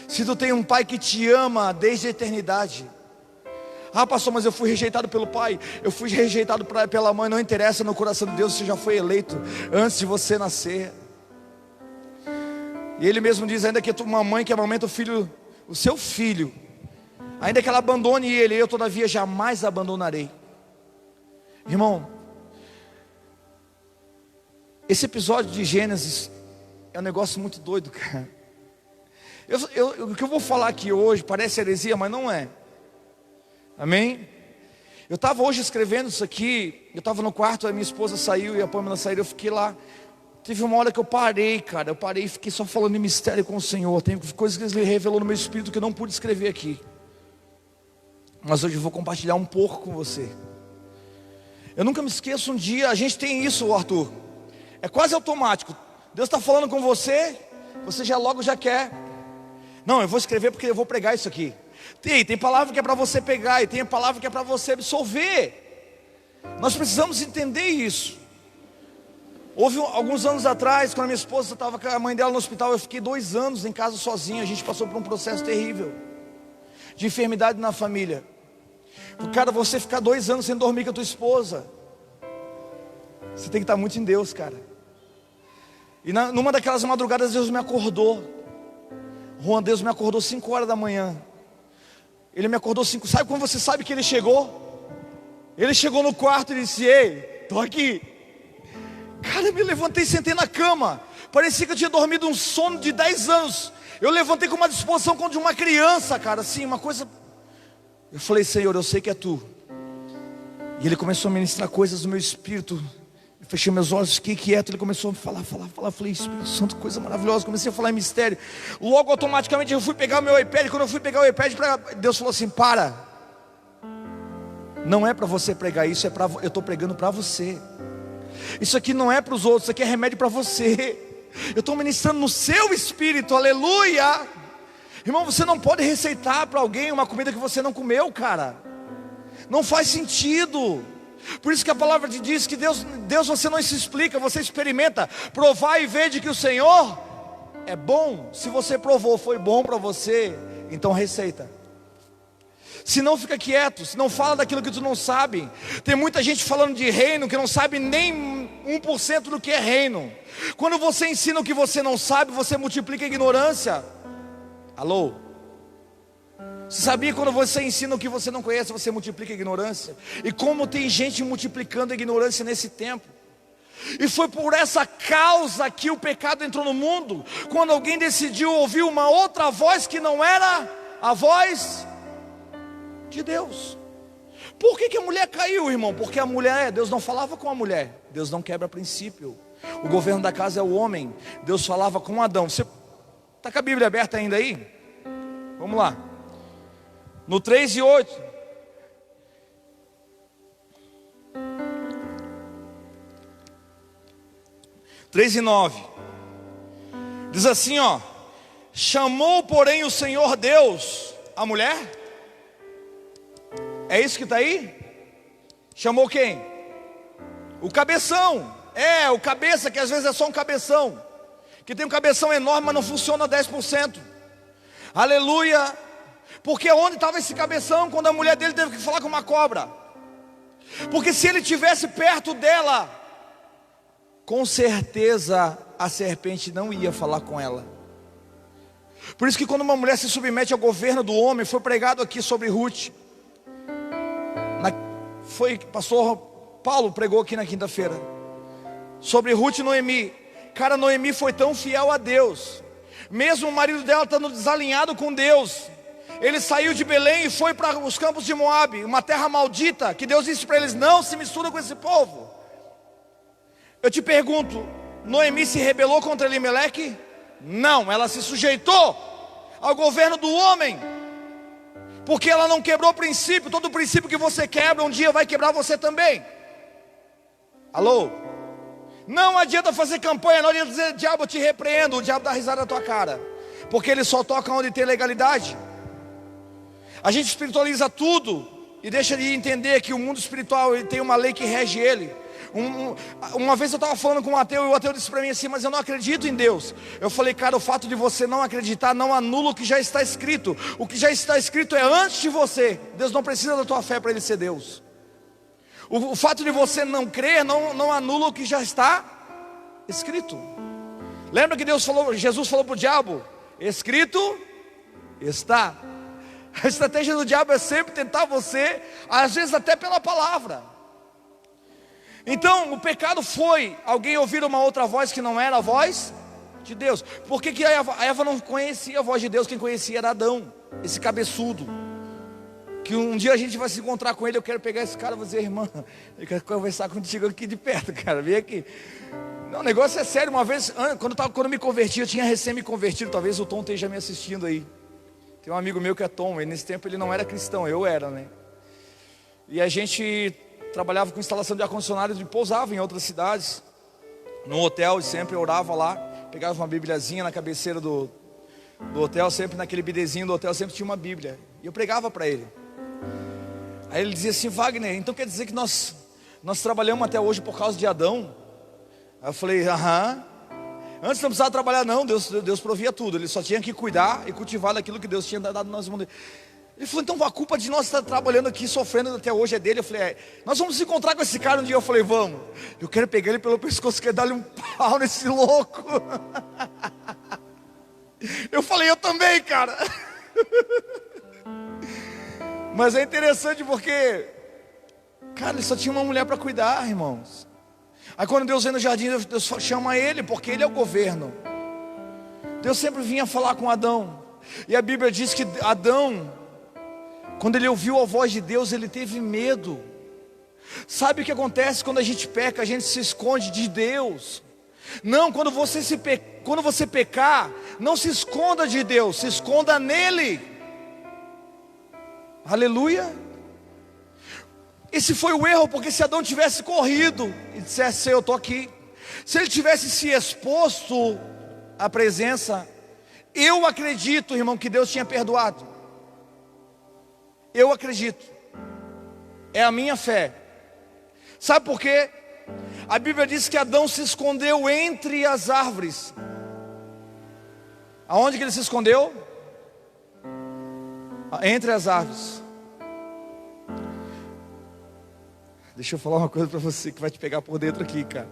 Se tu tem um pai que te ama desde a eternidade. Ah, pastor, mas eu fui rejeitado pelo pai, eu fui rejeitado pela mãe. Não interessa, no coração de Deus você já foi eleito antes de você nascer. E ele mesmo diz, ainda que uma mãe que amamenta o seu filho, ainda que ela abandone ele, eu todavia jamais abandonarei. Irmão, esse episódio de Gênesis é um negócio muito doido, cara. O que eu vou falar aqui hoje parece heresia, mas não é. Amém? Eu estava hoje escrevendo isso aqui. Eu estava no quarto, a minha esposa saiu e a Pâmela saiu. Eu fiquei lá. Teve uma hora que eu parei, cara. Eu parei e fiquei só falando em mistério com o Senhor. Tem coisas que Ele revelou no meu espírito que eu não pude escrever aqui. Mas hoje eu vou compartilhar um pouco com você. Eu nunca me esqueço um dia. A gente tem isso, Arthur. É quase automático. Deus está falando com você, você já quer. Não, eu vou escrever porque eu vou pregar isso aqui. Tem palavra que é para você pegar e tem palavra que é para você absorver. Nós precisamos entender isso. Houve alguns anos atrás, quando a minha esposa estava com a mãe dela no hospital, eu fiquei 2 anos em casa sozinho. A gente passou por um processo terrível de enfermidade na família. Cara, você ficar 2 anos sem dormir com a tua esposa, você tem que estar muito em Deus, cara. E numa daquelas madrugadas Deus me acordou. Deus me acordou 5 horas da manhã. Ele me acordou 5. Sabe quando você sabe que ele chegou? Ele chegou no quarto e disse: ei, tô aqui. Cara, eu me levantei e sentei na cama. Parecia que eu tinha dormido um sono de 10 anos. Eu levantei com uma disposição como de uma criança, cara, assim, uma coisa. Eu falei: Senhor, eu sei que é Tu. E Ele começou a ministrar coisas no meu espírito. Eu fechei meus olhos, fiquei quieto. Ele começou a falar. Eu falei: Espírito Santo, coisa maravilhosa. Comecei a falar em mistério. Logo, automaticamente, eu fui pegar o meu iPad. Quando eu fui pegar o iPad, Deus falou assim: para. Não é para você pregar isso, eu estou pregando para você. Isso aqui não é para os outros, isso aqui é remédio para você. Eu estou ministrando no seu espírito, aleluia. Irmão, você não pode receitar para alguém uma comida que você não comeu, cara. Não faz sentido. Por isso que a palavra te diz que Deus você não se explica, você experimenta. Provar e ver de que o Senhor é bom. Se você provou, foi bom para você, então receita. Se não, fica quieto, se não fala daquilo que tu não sabe. Tem muita gente falando de reino que não sabe nem 1% do que é reino. Quando você ensina o que você não sabe, você multiplica a ignorância. Alô? Você sabia que quando você ensina o que você não conhece, você multiplica a ignorância? E como tem gente multiplicando a ignorância nesse tempo? E foi por essa causa que o pecado entrou no mundo. Quando alguém decidiu ouvir uma outra voz que não era a voz de Deus. Por que a mulher caiu, irmão? Porque a mulher, Deus não falava com a mulher. Deus não quebra princípio. O governo da casa é o homem. Deus falava com Adão. Você está com a Bíblia aberta ainda aí? Vamos lá. No 3:8. Três e 9. Diz assim, ó: chamou, porém, o Senhor Deus a mulher. É isso que está aí? Chamou quem? O cabeção. O cabeça, que às vezes é só um cabeção, que tem um cabeção enorme, mas não funciona 10%. Aleluia. Porque onde estava esse cabeção quando a mulher dele teve que falar com uma cobra? Porque se ele estivesse perto dela, com certeza a serpente não ia falar com ela. Por isso que quando uma mulher se submete ao governo do homem, foi pregado aqui sobre Ruth. Pastor Paulo pregou aqui na quinta-feira sobre Ruth e Noemi. Cara, Noemi foi tão fiel a Deus, mesmo o marido dela estando desalinhado com Deus. Ele saiu de Belém e foi para os campos de Moabe, uma terra maldita, que Deus disse para eles: não se mistura com esse povo. Eu te pergunto, Noemi se rebelou contra Elimeleque? Não, ela se sujeitou ao governo do homem, porque ela não quebrou o princípio. Todo princípio que você quebra, um dia vai quebrar você também. Alô? Não adianta fazer campanha, não adianta dizer: diabo, eu te repreendo. O diabo dá risada na tua cara, porque ele só toca onde tem legalidade. A gente espiritualiza tudo e deixa de entender que o mundo espiritual, ele tem uma lei que rege ele. Uma vez eu estava falando com um ateu, e o ateu disse para mim assim: mas eu não acredito em Deus. Eu falei: cara, o fato de você não acreditar não anula o que já está escrito. O que já está escrito é antes de você. Deus não precisa da tua fé para ele ser Deus. O fato de você não crer não anula o que já está escrito. Lembra que Jesus falou para o diabo: escrito está. A estratégia do diabo é sempre tentar você, às vezes até pela palavra. Então o pecado foi alguém ouvir uma outra voz que não era a voz de Deus. Por que a Eva não conhecia a voz de Deus? Quem conhecia era Adão, esse cabeçudo, que um dia a gente vai se encontrar com ele. Eu quero pegar esse cara e vou dizer: irmã, eu quero conversar contigo aqui de perto, cara, vem aqui. Não, o negócio é sério. Uma vez, quando eu me converti, eu tinha recém me convertido. Talvez o Tom esteja me assistindo aí. Tem um amigo meu que é Tom, e nesse tempo ele não era cristão, eu era, né? E a gente trabalhava com instalação de ar-condicionado e pousava em outras cidades, num hotel, e sempre orava lá. Pegava uma bibliazinha na cabeceira do hotel, sempre naquele bidezinho do hotel, sempre tinha uma bíblia. E eu pregava para ele. Aí ele dizia assim: Wagner, então quer dizer que nós trabalhamos até hoje por causa de Adão? Aí eu falei: aham. Antes não precisava trabalhar não, Deus provia tudo. Ele só tinha que cuidar e cultivar daquilo que Deus tinha dado nas mãos dele. Ele falou: então a culpa de nós estar trabalhando aqui, sofrendo até hoje é dele. Eu falei: nós vamos se encontrar com esse cara um dia. Eu falei: vamos. Eu quero pegar ele pelo pescoço, quero dar-lhe um pau nesse louco. Eu falei: eu também, cara. Mas é interessante porque, cara, ele só tinha uma mulher para cuidar, irmãos. Aí quando Deus vem no jardim, Deus chama ele, porque ele é o governo. Deus sempre vinha falar com Adão. E a Bíblia diz que Adão, quando ele ouviu a voz de Deus, ele teve medo. Sabe o que acontece quando a gente peca? A gente se esconde de Deus. Não, quando você pecar, não se esconda de Deus, se esconda nele. Aleluia. Esse foi o erro, porque se Adão tivesse corrido e dissesse: eu estou aqui, se ele tivesse se exposto à presença, eu acredito, irmão, que Deus tinha perdoado. Eu acredito, é a minha fé. Sabe por quê? A Bíblia diz que Adão se escondeu entre as árvores. Aonde que ele se escondeu? Entre as árvores. Deixa eu falar uma coisa para você que vai te pegar por dentro aqui, cara.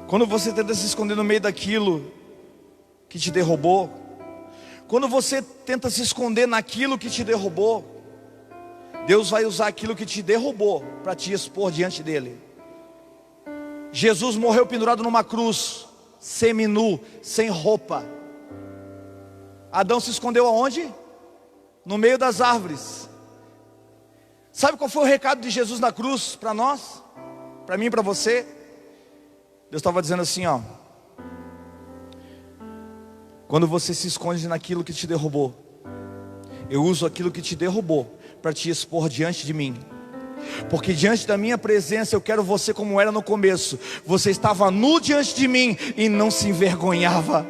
Quando você tenta se esconder no meio daquilo que te derrubou, quando você tenta se esconder naquilo que te derrubou, Deus vai usar aquilo que te derrubou para te expor diante dele. Jesus morreu pendurado numa cruz, seminu, sem roupa. Adão se escondeu aonde? No meio das árvores. Sabe qual foi o recado de Jesus na cruz para nós? Para mim e para você? Deus estava dizendo assim, ó: quando você se esconde naquilo que te derrubou, eu uso aquilo que te derrubou para te expor diante de mim. Porque diante da minha presença eu quero você como era no começo. Você estava nu diante de mim e não se envergonhava.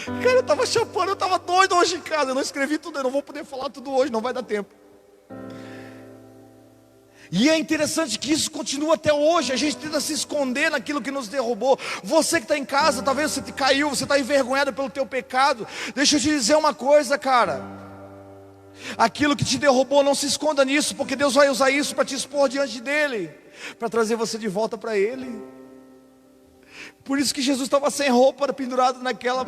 Cara, eu estava chapando, eu estava doido hoje em casa. Eu não escrevi tudo, eu não vou poder falar tudo hoje, não vai dar tempo. E é interessante que isso continua até hoje. A gente tenta se esconder naquilo que nos derrubou. Você que está em casa, talvez você caiu, você está envergonhado pelo teu pecado. Deixa eu te dizer uma coisa, cara. Aquilo que te derrubou, não se esconda nisso, porque Deus vai usar isso para te expor diante dele, para trazer você de volta para ele. Por isso que Jesus estava sem roupa, pendurado naquela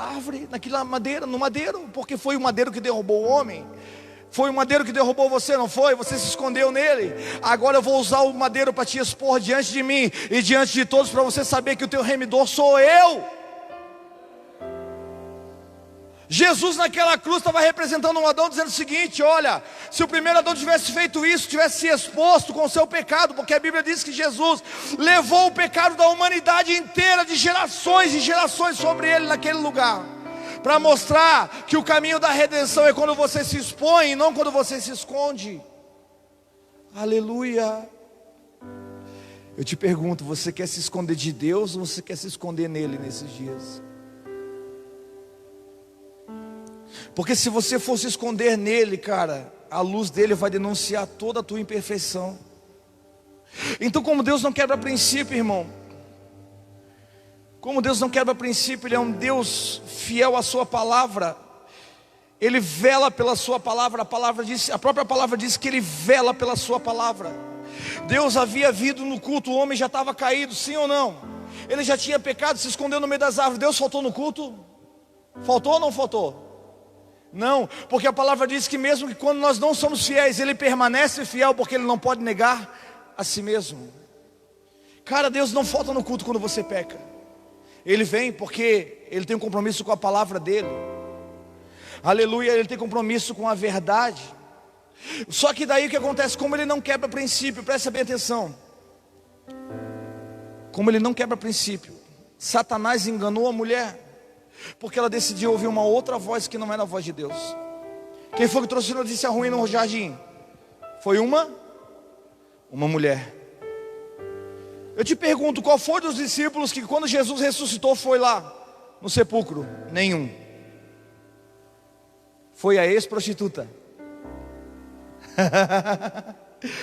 árvore, naquela madeira, no madeiro, porque foi o madeiro que derrubou o homem. Foi o madeiro que derrubou você, não foi? Você se escondeu nele. Agora eu vou usar o madeiro para te expor diante de mim e diante de todos, para você saber que o teu remidor sou eu. Jesus naquela cruz estava representando um Adão, dizendo o seguinte: olha, se o primeiro Adão tivesse feito isso, tivesse se exposto com o seu pecado, porque a Bíblia diz que Jesus levou o pecado da humanidade inteira, de gerações e gerações sobre ele naquele lugar, para mostrar que o caminho da redenção é quando você se expõe e não quando você se esconde. Aleluia. Eu te pergunto, você quer se esconder de Deus ou você quer se esconder nele nesses dias? Porque se você for se esconder nele, cara, a luz dele vai denunciar toda a tua imperfeição. Então, como Deus não quebra princípio, irmão, como Deus não quebra princípio, Ele é um Deus fiel à sua palavra. Ele vela pela sua palavra. A própria palavra diz que Ele vela pela sua palavra. Deus havia vindo no culto, o homem já estava caído, sim ou não? Ele já tinha pecado, se escondeu no meio das árvores. Deus faltou no culto? Faltou ou não faltou? Não, porque a palavra diz que mesmo que quando nós não somos fiéis, Ele permanece fiel, porque Ele não pode negar a si mesmo. Cara, Deus não falta no culto quando você peca. Ele vem porque Ele tem um compromisso com a palavra dEle. Aleluia, Ele tem compromisso com a verdade. Só que daí o que acontece? Como Ele não quebra princípio, presta bem atenção. Como Ele não quebra princípio, Satanás enganou a mulher, porque ela decidiu ouvir uma outra voz que não era a voz de Deus. Quem foi que trouxe notícia ruim no jardim? Foi uma mulher. Eu te pergunto, qual foi dos discípulos que quando Jesus ressuscitou foi lá no sepulcro? Nenhum. Foi a ex-prostituta.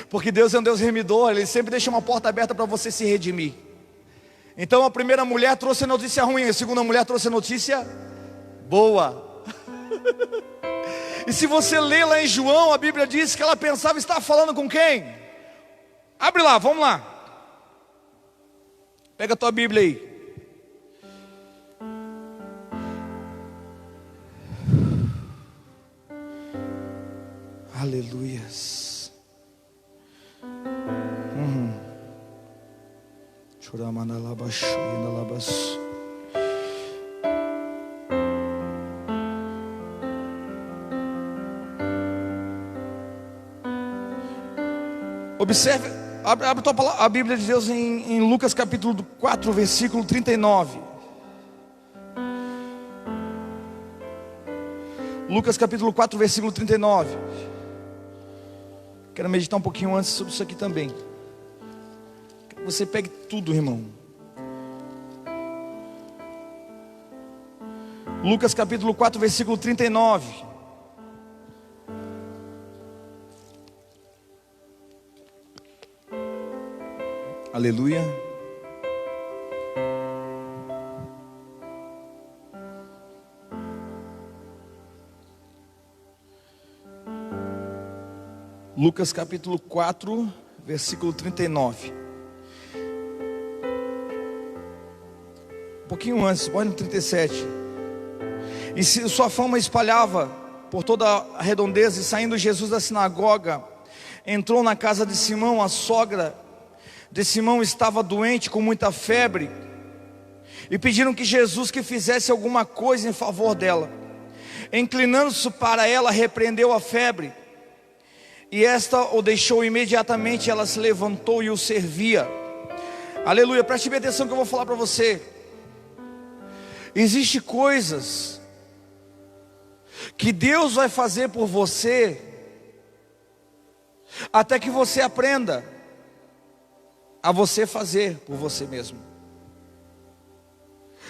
Porque Deus é um Deus remidor, Ele sempre deixa uma porta aberta para você se redimir. Então a primeira mulher trouxe a notícia ruim, a segunda mulher trouxe a notícia boa. E se você ler lá em João, a Bíblia diz que ela pensava estar falando com quem? Abre lá, vamos lá. Pega a tua Bíblia aí. Aleluias. Observe, abre a Bíblia de Deus em Lucas capítulo 4, versículo 39. Lucas capítulo 4, versículo 39. Quero meditar um pouquinho antes sobre isso aqui também. você pegue tudo, irmão. Lucas capítulo 4, versículo 39. Aleluia. Lucas capítulo 4, versículo 39. Um pouquinho antes, pode no 37. E sua fama espalhava por toda a redondeza, e saindo Jesus da sinagoga, entrou na casa de Simão. A sogra de Simão estava doente com muita febre, e pediram que Jesus que fizesse alguma coisa em favor dela. Inclinando-se para ela, repreendeu a febre, e esta o deixou imediatamente. Ela se levantou e o servia. Aleluia, preste bem atenção que eu vou falar para você. Existem coisas que Deus vai fazer por você, até que você aprenda a você fazer por você mesmo.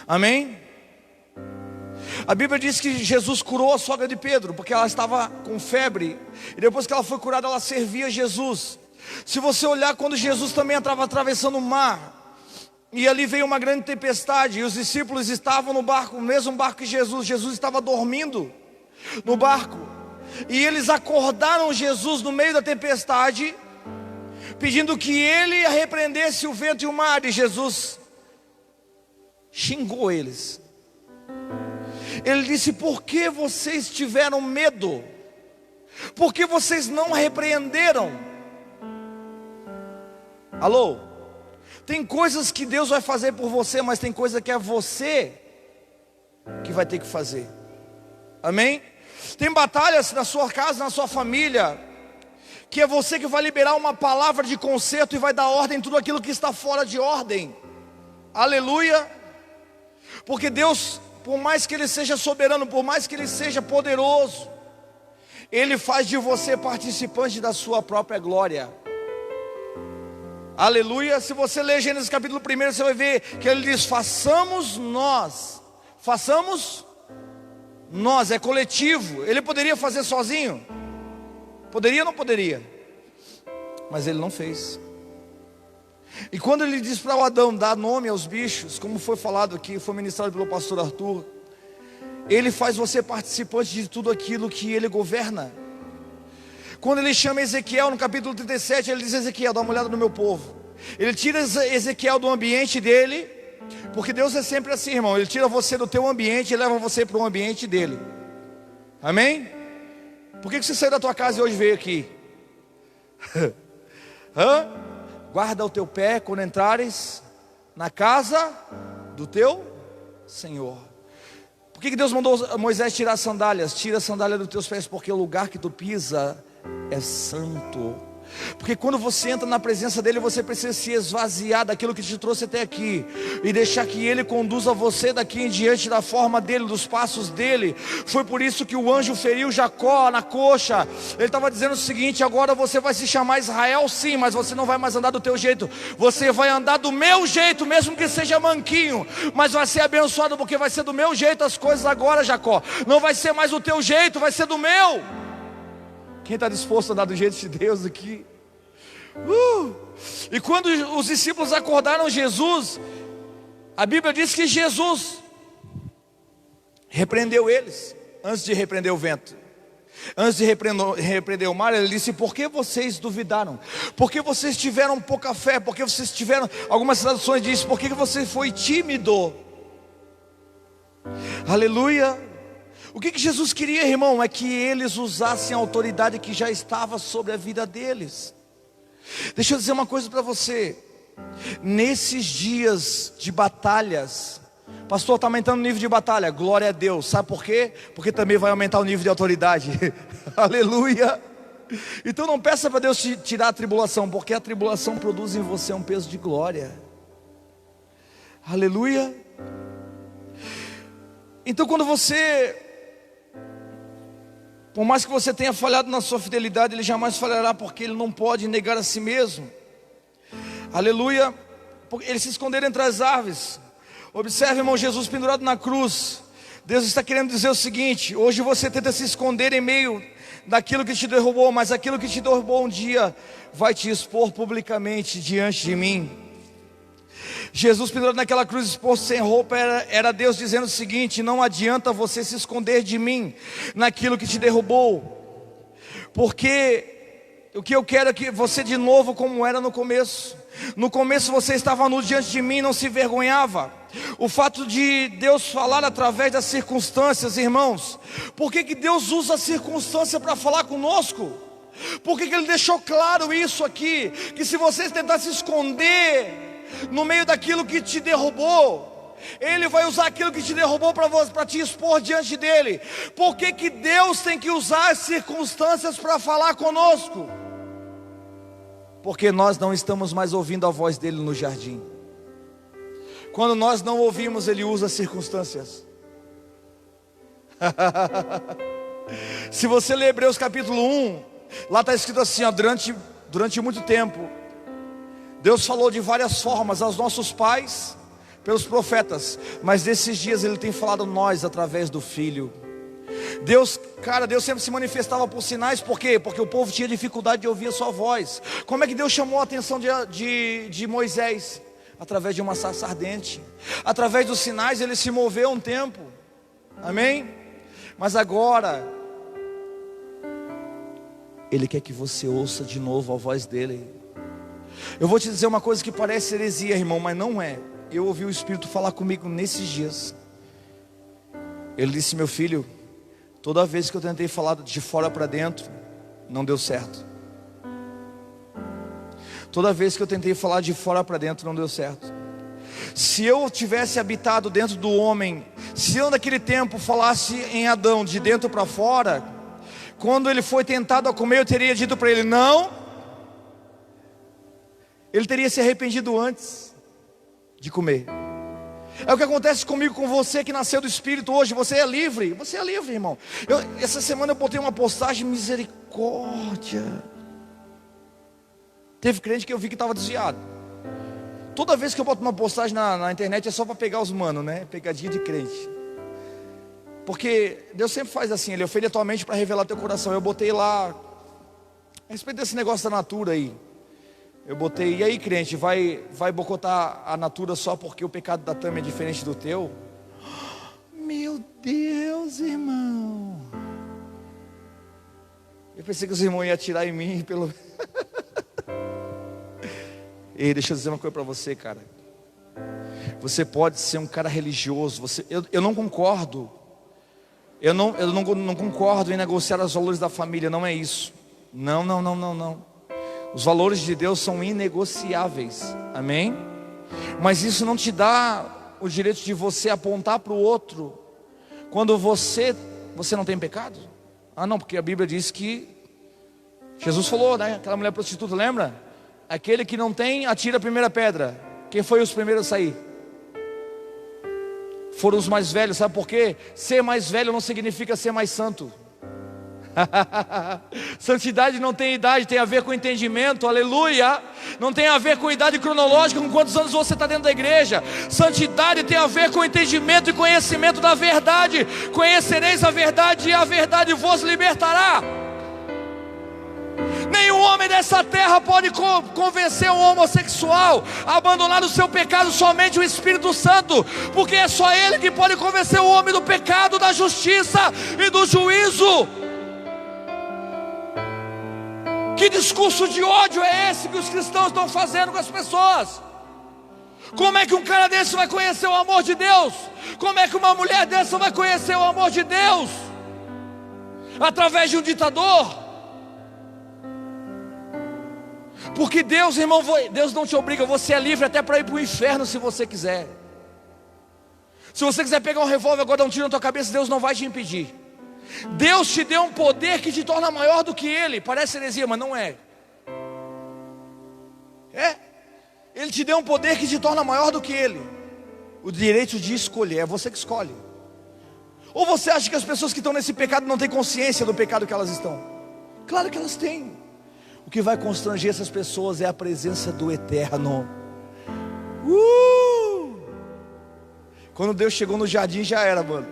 Amém? A Bíblia diz que Jesus curou a sogra de Pedro, porque ela estava com febre, e depois que ela foi curada, ela servia Jesus. Se você olhar, quando Jesus também estava atravessando o mar, e ali veio uma grande tempestade, e os discípulos estavam no barco, no mesmo barco que Jesus. Jesus estava dormindo no barco, e eles acordaram Jesus no meio da tempestade, pedindo que ele repreendesse o vento e o mar, e Jesus xingou eles. Ele disse: por que vocês tiveram medo? Por que vocês não repreenderam? Alô? Tem coisas que Deus vai fazer por você, mas tem coisa que é você que vai ter que fazer. Amém? Tem batalhas na sua casa, na sua família, que é você que vai liberar uma palavra de conserto e vai dar ordem em tudo aquilo que está fora de ordem. Aleluia. Porque Deus, por mais que Ele seja soberano, por mais que Ele seja poderoso, Ele faz de você participante da sua própria glória. Aleluia. Se você ler Gênesis capítulo 1, você vai ver que Ele diz: façamos nós. Façamos nós, é coletivo. Ele poderia fazer sozinho? Poderia ou não poderia? Mas Ele não fez. E quando Ele diz para o Adão dar nome aos bichos, como foi falado aqui, foi ministrado pelo pastor Arthur, Ele faz você participante de tudo aquilo que Ele governa. Quando Ele chama Ezequiel no capítulo 37, Ele diz: Ezequiel, dá uma olhada no meu povo. Ele tira Ezequiel do ambiente dele, porque Deus é sempre assim, irmão. Ele tira você do teu ambiente e leva você para o ambiente dele. Amém? Por que você saiu da tua casa e hoje veio aqui? Guarda o teu pé quando entrares na casa do teu Senhor. Por que Deus mandou Moisés tirar as sandálias? Tira a sandália dos teus pés, porque o lugar que tu pisa é santo. Porque quando você entra na presença dele, você precisa se esvaziar daquilo que te trouxe até aqui, e deixar que ele conduza você daqui em diante da forma dele, dos passos dele. Foi por isso que o anjo feriu Jacó na coxa. Ele estava dizendo o seguinte: agora você vai se chamar Israel, sim, mas você não vai mais andar do teu jeito, você vai andar do meu jeito, mesmo que seja manquinho, mas vai ser abençoado, porque vai ser do meu jeito as coisas agora, Jacó. Não vai ser mais o teu jeito, vai ser do meu. Quem está disposto a andar do jeito de Deus aqui? E quando os discípulos acordaram Jesus, a Bíblia diz que Jesus repreendeu eles. Antes de repreender o vento, antes de repreender o mar, Ele disse: por que vocês duvidaram? Por que vocês tiveram pouca fé? Por que vocês tiveram, algumas traduções dizem, por que você foi tímido? Aleluia. O que Jesus queria, irmão, é que eles usassem a autoridade que já estava sobre a vida deles. Deixa eu dizer uma coisa para você. Nesses dias de batalhas, pastor, está aumentando o nível de batalha. Glória a Deus. Sabe por quê? Porque também vai aumentar o nível de autoridade. Aleluia. Então não peça para Deus te tirar a tribulação, porque a tribulação produz em você um peso de glória. Aleluia. Então quando você, por mais que você tenha falhado na sua fidelidade, Ele jamais falhará, porque Ele não pode negar a si mesmo. Aleluia. Eles se esconderam entre as árvores. Observe, irmão, Jesus pendurado na cruz. Deus está querendo dizer o seguinte: hoje você tenta se esconder em meio daquilo que te derrubou, mas aquilo que te derrubou um dia vai te expor publicamente diante de mim. Jesus pendurado naquela cruz, exposto sem roupa, era Deus dizendo o seguinte: não adianta você se esconder de mim naquilo que te derrubou, porque o que eu quero é que você de novo como era no começo. No começo você estava nu diante de mim, não se envergonhava. O fato de Deus falar através das circunstâncias, irmãos, por que Deus usa a circunstância para falar conosco? Por que Ele deixou claro isso aqui? Que se você tentar se esconder no meio daquilo que te derrubou, Ele vai usar aquilo que te derrubou para te expor diante dEle. Por que Deus tem que usar as circunstâncias para falar conosco? Porque nós não estamos mais ouvindo a voz dEle no jardim. Quando nós não ouvimos, Ele usa as circunstâncias. Se você ler Hebreus capítulo 1, lá está escrito assim, ó, durante muito tempo Deus falou de várias formas aos nossos pais, pelos profetas, mas nesses dias Ele tem falado a nós através do Filho. Deus sempre se manifestava por sinais. Por quê? Porque o povo tinha dificuldade de ouvir a sua voz. Como é que Deus chamou a atenção de Moisés? Através de uma sarça ardente. Através dos sinais Ele se moveu um tempo. Amém? Mas agora Ele quer que você ouça de novo a voz dEle. Eu vou te dizer uma coisa que parece heresia, irmão, mas não é. Eu ouvi o Espírito falar comigo nesses dias. Ele disse: meu filho, toda vez que eu tentei falar de fora para dentro, não deu certo. Toda vez que eu tentei falar de fora para dentro, não deu certo. Se eu tivesse habitado dentro do homem, se eu naquele tempo falasse em Adão de dentro para fora, quando ele foi tentado a comer, eu teria dito para ele não. Ele teria se arrependido antes de comer. É o que acontece comigo, com você que nasceu do Espírito hoje. Você é livre, irmão. Essa semana eu botei uma postagem, misericórdia. Teve crente que eu vi que estava desviado. Toda vez que eu boto uma postagem na internet é só para pegar os manos, né? Pegadinha de crente. Porque Deus sempre faz assim, Ele ofende a tua mente para revelar teu coração. Eu botei lá a respeito desse negócio da natura aí. Eu botei: e aí, crente, vai boicotar a natura só porque o pecado da Tâmia é diferente do teu? Meu Deus, irmão. Eu pensei que os irmãos iam atirar em mim pelo... Ei, deixa eu dizer uma coisa para você, cara. Você pode ser um cara religioso. Eu não concordo. Eu não concordo em negociar os valores da família. Não é isso. Não. Os valores de Deus são inegociáveis. Amém? Mas isso não te dá o direito de você apontar para o outro quando você não tem pecado. Ah não, porque a Bíblia diz que Jesus falou, né? Aquela mulher prostituta, lembra? Aquele que não tem, atira a primeira pedra. Quem foi os primeiros a sair? Foram os mais velhos. Sabe por quê? Ser mais velho não significa ser mais santo. Santidade não tem idade, tem a ver com entendimento, aleluia. Não tem a ver com idade cronológica, com quantos anos você está dentro da igreja. Santidade tem a ver com entendimento e conhecimento da verdade. Conhecereis a verdade e a verdade vos libertará. Nenhum homem dessa terra pode convencer um homossexual a abandonar o seu pecado, somente o Espírito Santo, porque é só Ele que pode convencer o homem do pecado, da justiça e do juízo. Que discurso de ódio é esse que os cristãos estão fazendo com as pessoas? Como é que um cara desse vai conhecer o amor de Deus? Como é que uma mulher dessa vai conhecer o amor de Deus? Através de um ditador? Porque Deus, irmão, Deus não te obriga. Você é livre até para ir para o inferno se você quiser. Se você quiser pegar um revólver agora, dar um tiro na tua cabeça, Deus não vai te impedir. Deus te deu um poder que te torna maior do que Ele. Parece heresia, mas não é. Ele te deu um poder que te torna maior do que Ele. O direito de escolher, é você que escolhe. Ou você acha que as pessoas que estão nesse pecado não têm consciência do pecado que elas estão? Claro que elas têm. O que vai constranger essas pessoas é a presença do Eterno. Quando Deus chegou no jardim já era, mano.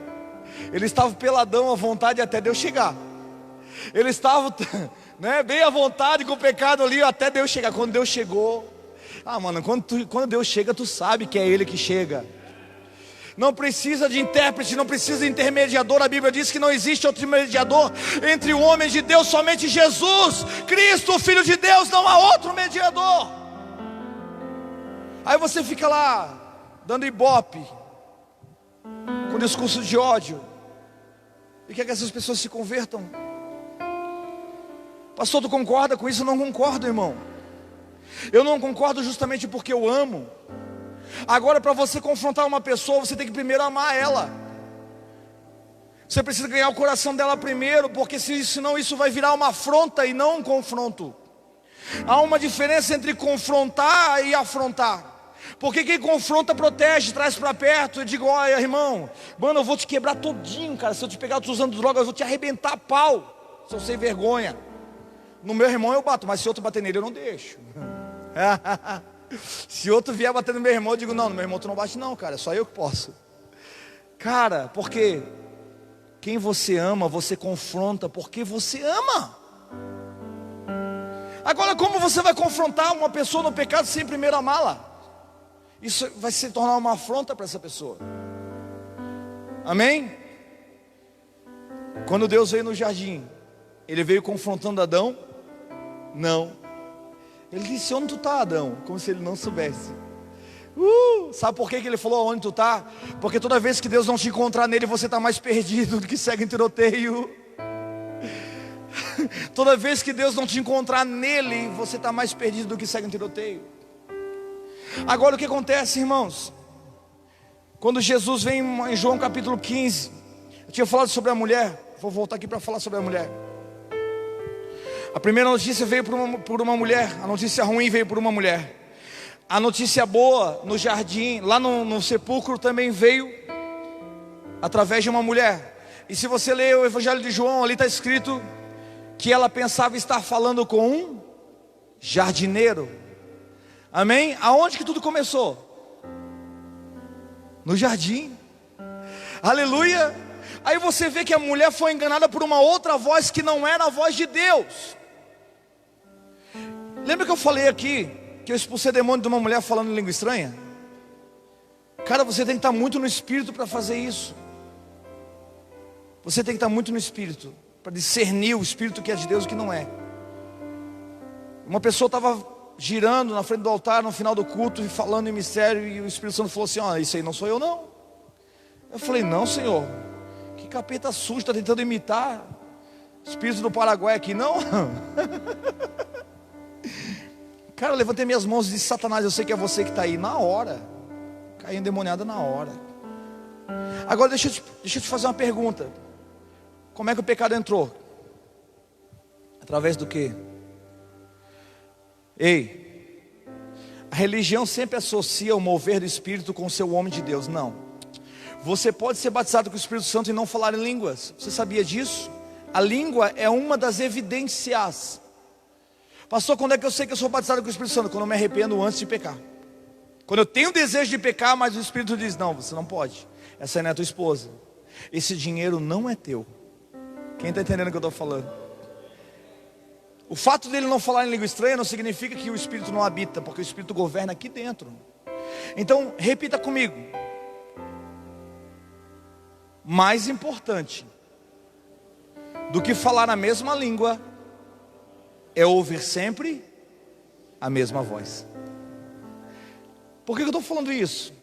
Ele estava peladão à vontade até Deus chegar. Ele estava né, bem à vontade com o pecado ali até Deus chegar. Quando Deus chegou, mano, quando Deus chega, tu sabe que é Ele que chega. Não precisa de intérprete, não precisa de intermediador. A Bíblia diz que não existe outro mediador entre o homem de Deus, somente Jesus Cristo, o Filho de Deus, não há outro mediador. Aí você fica lá, dando ibope, com discurso de ódio, e quer que essas pessoas se convertam. Pastor, tu concorda com isso? Eu não concordo, irmão. Eu não concordo justamente porque eu amo. Agora, para você confrontar uma pessoa, você tem que primeiro amar ela. Você precisa ganhar o coração dela primeiro, porque senão isso vai virar uma afronta e não um confronto. Há uma diferença entre confrontar e afrontar. Porque quem confronta protege, traz para perto. Eu digo, olha irmão, mano, eu vou te quebrar todinho, cara. Se eu te pegar tu usando droga, eu vou te arrebentar a pau, se eu sem vergonha. No meu irmão eu bato, mas se outro bater nele eu não deixo. Se outro vier bater no meu irmão, eu digo, não, no meu irmão tu não bate não, cara, é só eu que posso. Cara, porque quem você ama, você confronta porque você ama. Agora, como você vai confrontar uma pessoa no pecado sem primeiro amá-la? Isso vai se tornar uma afronta para essa pessoa. Amém? Quando Deus veio no jardim, Ele veio confrontando Adão? Não. Ele disse, onde tu está, Adão? Como se ele não soubesse. Sabe por que Ele falou onde tu está? Porque toda vez que Deus não te encontrar nele, você está mais perdido do que segue em tiroteio. Toda vez que Deus não te encontrar nele, você está mais perdido do que segue em tiroteio. Agora o que acontece, irmãos? Quando Jesus vem em João capítulo 15, eu tinha falado sobre a mulher. Vou voltar aqui para falar sobre a mulher. A primeira notícia veio por uma mulher. A notícia ruim veio por uma mulher. A notícia boa no jardim, lá no sepulcro, também veio através de uma mulher. E se você ler o Evangelho de João, ali está escrito que ela pensava estar falando com um jardineiro. Amém? Aonde que tudo começou? No jardim. Aleluia. Aí você vê que a mulher foi enganada por uma outra voz que não era a voz de Deus. Lembra que eu falei aqui que eu expulsei demônio de uma mulher falando em língua estranha? Cara, você tem que estar muito no espírito para fazer isso. Você tem que estar muito no espírito para discernir o espírito que é de Deus e o que não é. Uma pessoa estava girando na frente do altar no final do culto e falando em mistério, e o Espírito Santo falou assim, isso aí não sou eu não. Eu falei, não Senhor, que capeta sujo, está tentando imitar espírito do Paraguai aqui, não? Cara, eu levantei minhas mãos e disse, Satanás, eu sei que é você que está aí. Na hora, caí endemoniada na hora. Agora deixa eu te fazer uma pergunta. Como é que o pecado entrou? Através do quê? Ei, a religião sempre associa o mover do Espírito com o seu homem de Deus. Não. Você pode ser batizado com o Espírito Santo e não falar em línguas. Você sabia disso? A língua é uma das evidências. Pastor, quando é que eu sei que eu sou batizado com o Espírito Santo? Quando eu me arrependo antes de pecar. Quando eu tenho desejo de pecar, mas o Espírito diz, não, você não pode. Essa não é a tua esposa. Esse dinheiro não é teu. Quem está entendendo o que eu estou falando? O fato dele não falar em língua estranha não significa que o Espírito não habita, porque o Espírito governa aqui dentro. Então, repita comigo. Mais importante do que falar a mesma língua é ouvir sempre a mesma voz. Por que eu estou falando isso?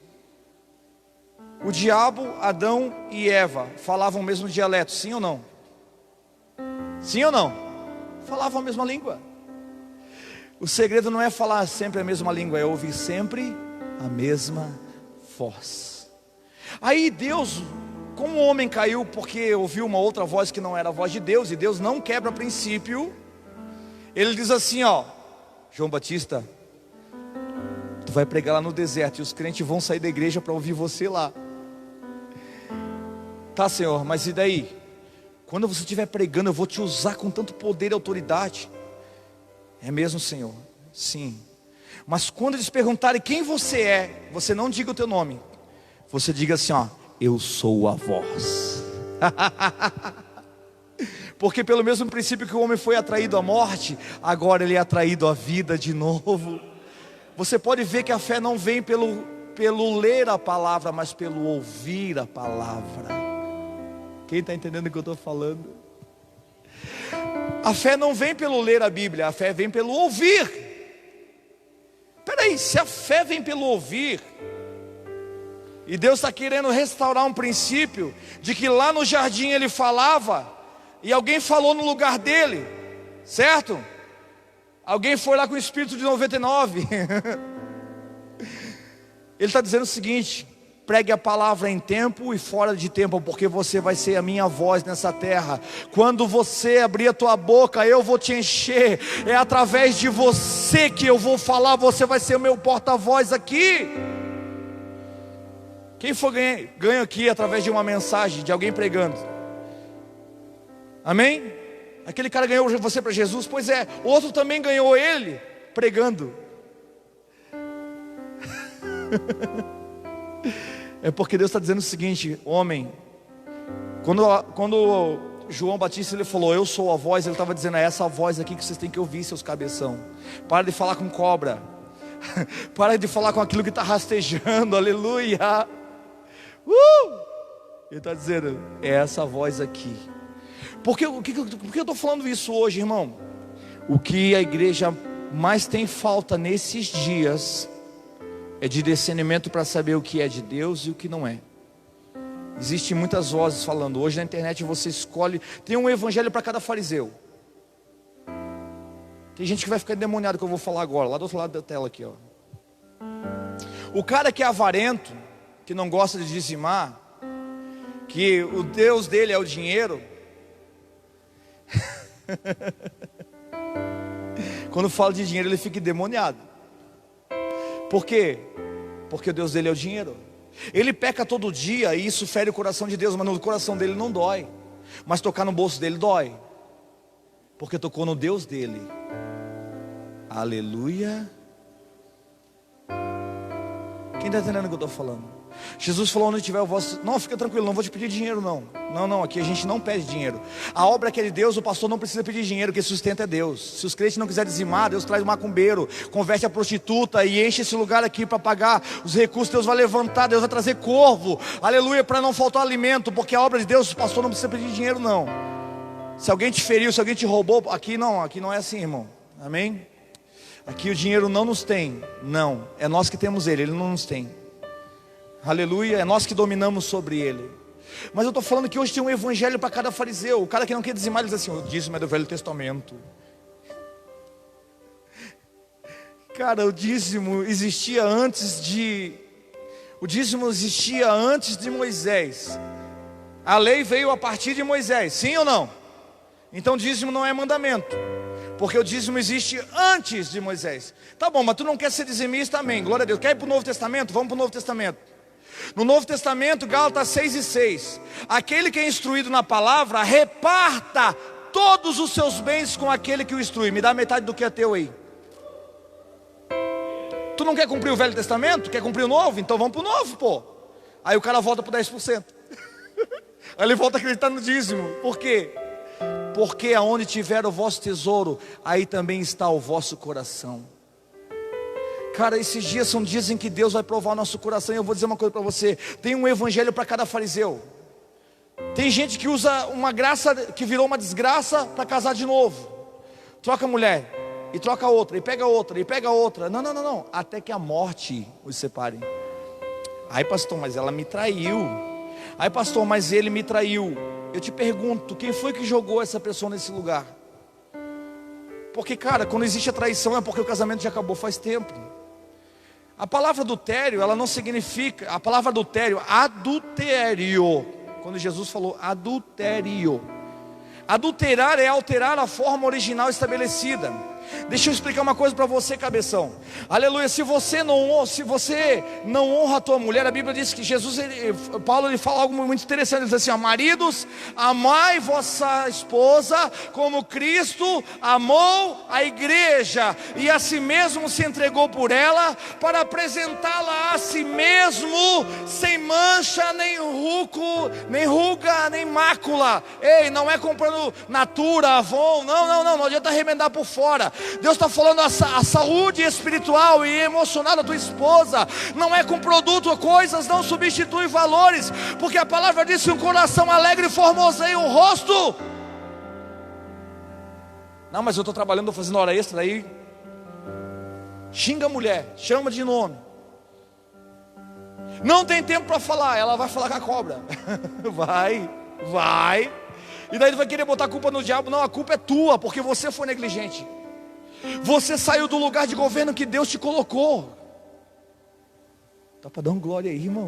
O diabo, Adão e Eva falavam o mesmo dialeto, sim ou não? Sim ou não? Falavam a mesma língua. O segredo não é falar sempre a mesma língua, é ouvir sempre a mesma voz. Aí Deus, como o homem caiu porque ouviu uma outra voz que não era a voz de Deus, e Deus não quebra princípio, Ele diz assim, João Batista, tu vai pregar lá no deserto e os crentes vão sair da igreja para ouvir você lá. Tá, Senhor, mas e daí? Quando você estiver pregando, eu vou te usar com tanto poder e autoridade. É mesmo, Senhor? Sim. Mas quando eles perguntarem quem você é, você não diga o teu nome. Você diga assim, ó: eu sou a voz. Porque pelo mesmo princípio que o homem foi atraído à morte, agora ele é atraído à vida de novo. Você pode ver que a fé não vem pelo ler a palavra, mas pelo ouvir a palavra. Quem está entendendo o que eu estou falando? A fé não vem pelo ler a Bíblia, a fé vem pelo ouvir. Peraí, se a fé vem pelo ouvir, e Deus está querendo restaurar um princípio de que lá no jardim ele falava, e alguém falou no lugar dele, certo? Alguém foi lá com o espírito de 99. Ele está dizendo o seguinte: pregue a palavra em tempo e fora de tempo, porque você vai ser a minha voz nessa terra. Quando você abrir a tua boca, eu vou te encher. É através de você que eu vou falar. Você vai ser o meu porta-voz aqui. Quem for ganha aqui através de uma mensagem, de alguém pregando? Amém? Aquele cara ganhou você para Jesus? Pois é, outro também ganhou ele pregando. É porque Deus está dizendo o seguinte: homem, quando João Batista ele falou, eu sou a voz, ele estava dizendo, é essa voz aqui que vocês têm que ouvir, seus cabeção. Para de falar com cobra. Para de falar com aquilo que está rastejando. Aleluia. Ele está dizendo, é essa voz aqui. Por que eu estou falando isso hoje, irmão? O que a igreja mais tem falta nesses dias é de discernimento para saber o que é de Deus e o que não é. Existem muitas vozes falando. Hoje na internet você escolhe, tem um evangelho para cada fariseu. Tem gente que vai ficar endemoniado que eu vou falar agora, lá do outro lado da tela aqui, ó. O cara que é avarento, que não gosta de dizimar, que o Deus dele é o dinheiro. Quando fala de dinheiro ele fica endemoniado. Por quê? Porque o Deus dele é o dinheiro. Ele peca todo dia e isso fere o coração de Deus, mas no coração dele não dói. Mas tocar no bolso dele dói, porque tocou no Deus dele. Aleluia. Quem está entendendo o que eu estou falando? Jesus falou, onde tiver o vosso... Não, fica tranquilo, não vou te pedir dinheiro não. Não, aqui a gente não pede dinheiro. A obra que é de Deus, o pastor não precisa pedir dinheiro, quem sustenta é Deus. Se os crentes não quiserem dizimar, Deus traz o macumbeiro, converte a prostituta e enche esse lugar aqui para pagar os recursos. Deus vai levantar, Deus vai trazer corvo, aleluia, para não faltar alimento. Porque a obra de Deus, o pastor não precisa pedir dinheiro não. Se alguém te feriu, se alguém te roubou, aqui não é assim, irmão. Amém? Aqui o dinheiro não nos tem. Não, é nós que temos ele não nos tem. Aleluia, é nós que dominamos sobre ele. Mas eu estou falando que hoje tem um evangelho para cada fariseu. O cara que não quer dizimar, ele diz assim, o dízimo é do Velho Testamento. Cara, o dízimo existia antes de Moisés. A lei veio a partir de Moisés, sim ou não? Então o dízimo não é mandamento, porque o dízimo existe antes de Moisés. Tá bom, mas tu não quer ser dizimista, amém, glória a Deus. Quer ir para o Novo Testamento? Vamos para o Novo Testamento. No Novo Testamento, Gálatas 6:6, aquele que é instruído na palavra, reparta todos os seus bens com aquele que o instrui. Me dá metade do que é teu aí. Tu não quer cumprir o Velho Testamento? Quer cumprir o Novo? Então vamos para o Novo, pô. Aí o cara volta para 10%. Aí ele volta a acreditar no dízimo. Por quê? Porque aonde tiver o vosso tesouro, aí também está o vosso coração. Cara, esses dias são dias em que Deus vai provar o nosso coração. E eu vou dizer uma coisa para você, tem um evangelho para cada fariseu. Tem gente que usa uma graça que virou uma desgraça para casar de novo. Troca mulher, e troca outra, e pega outra, e pega outra. Não, até que a morte os separe. Ai pastor, mas ela me traiu. Ai pastor, mas ele me traiu. Eu te pergunto, quem foi que jogou essa pessoa nesse lugar? Porque cara, quando existe a traição é porque o casamento já acabou faz tempo. A palavra adultério, ela não significa, a palavra adultério, adultério, quando Jesus falou adultério, adulterar é alterar a forma original estabelecida. Deixa eu explicar uma coisa para você, cabeção. Aleluia. Se você não honra a tua mulher, a Bíblia diz que Paulo ele fala algo muito interessante. Ele diz assim: ó, maridos, amai vossa esposa como Cristo amou a igreja e a si mesmo se entregou por ela, para apresentá-la a si mesmo sem mancha, nem ruga, nem mácula. Ei, não é comprando Natura, Avon, não adianta remendar por fora. Deus está falando a saúde espiritual e emocional da tua esposa. Não é com produto, coisas não substituem valores, porque a palavra diz que um coração alegre formoseia o rosto. Não, mas eu estou trabalhando, estou fazendo hora extra aí. Xinga a mulher, chama de nome. Não tem tempo para falar, ela vai falar com a cobra. Vai. E daí tu vai querer botar a culpa no diabo. Não, a culpa é tua, porque você foi negligente. Você saiu do lugar de governo que Deus te colocou. Dá para dar um glória aí, irmão?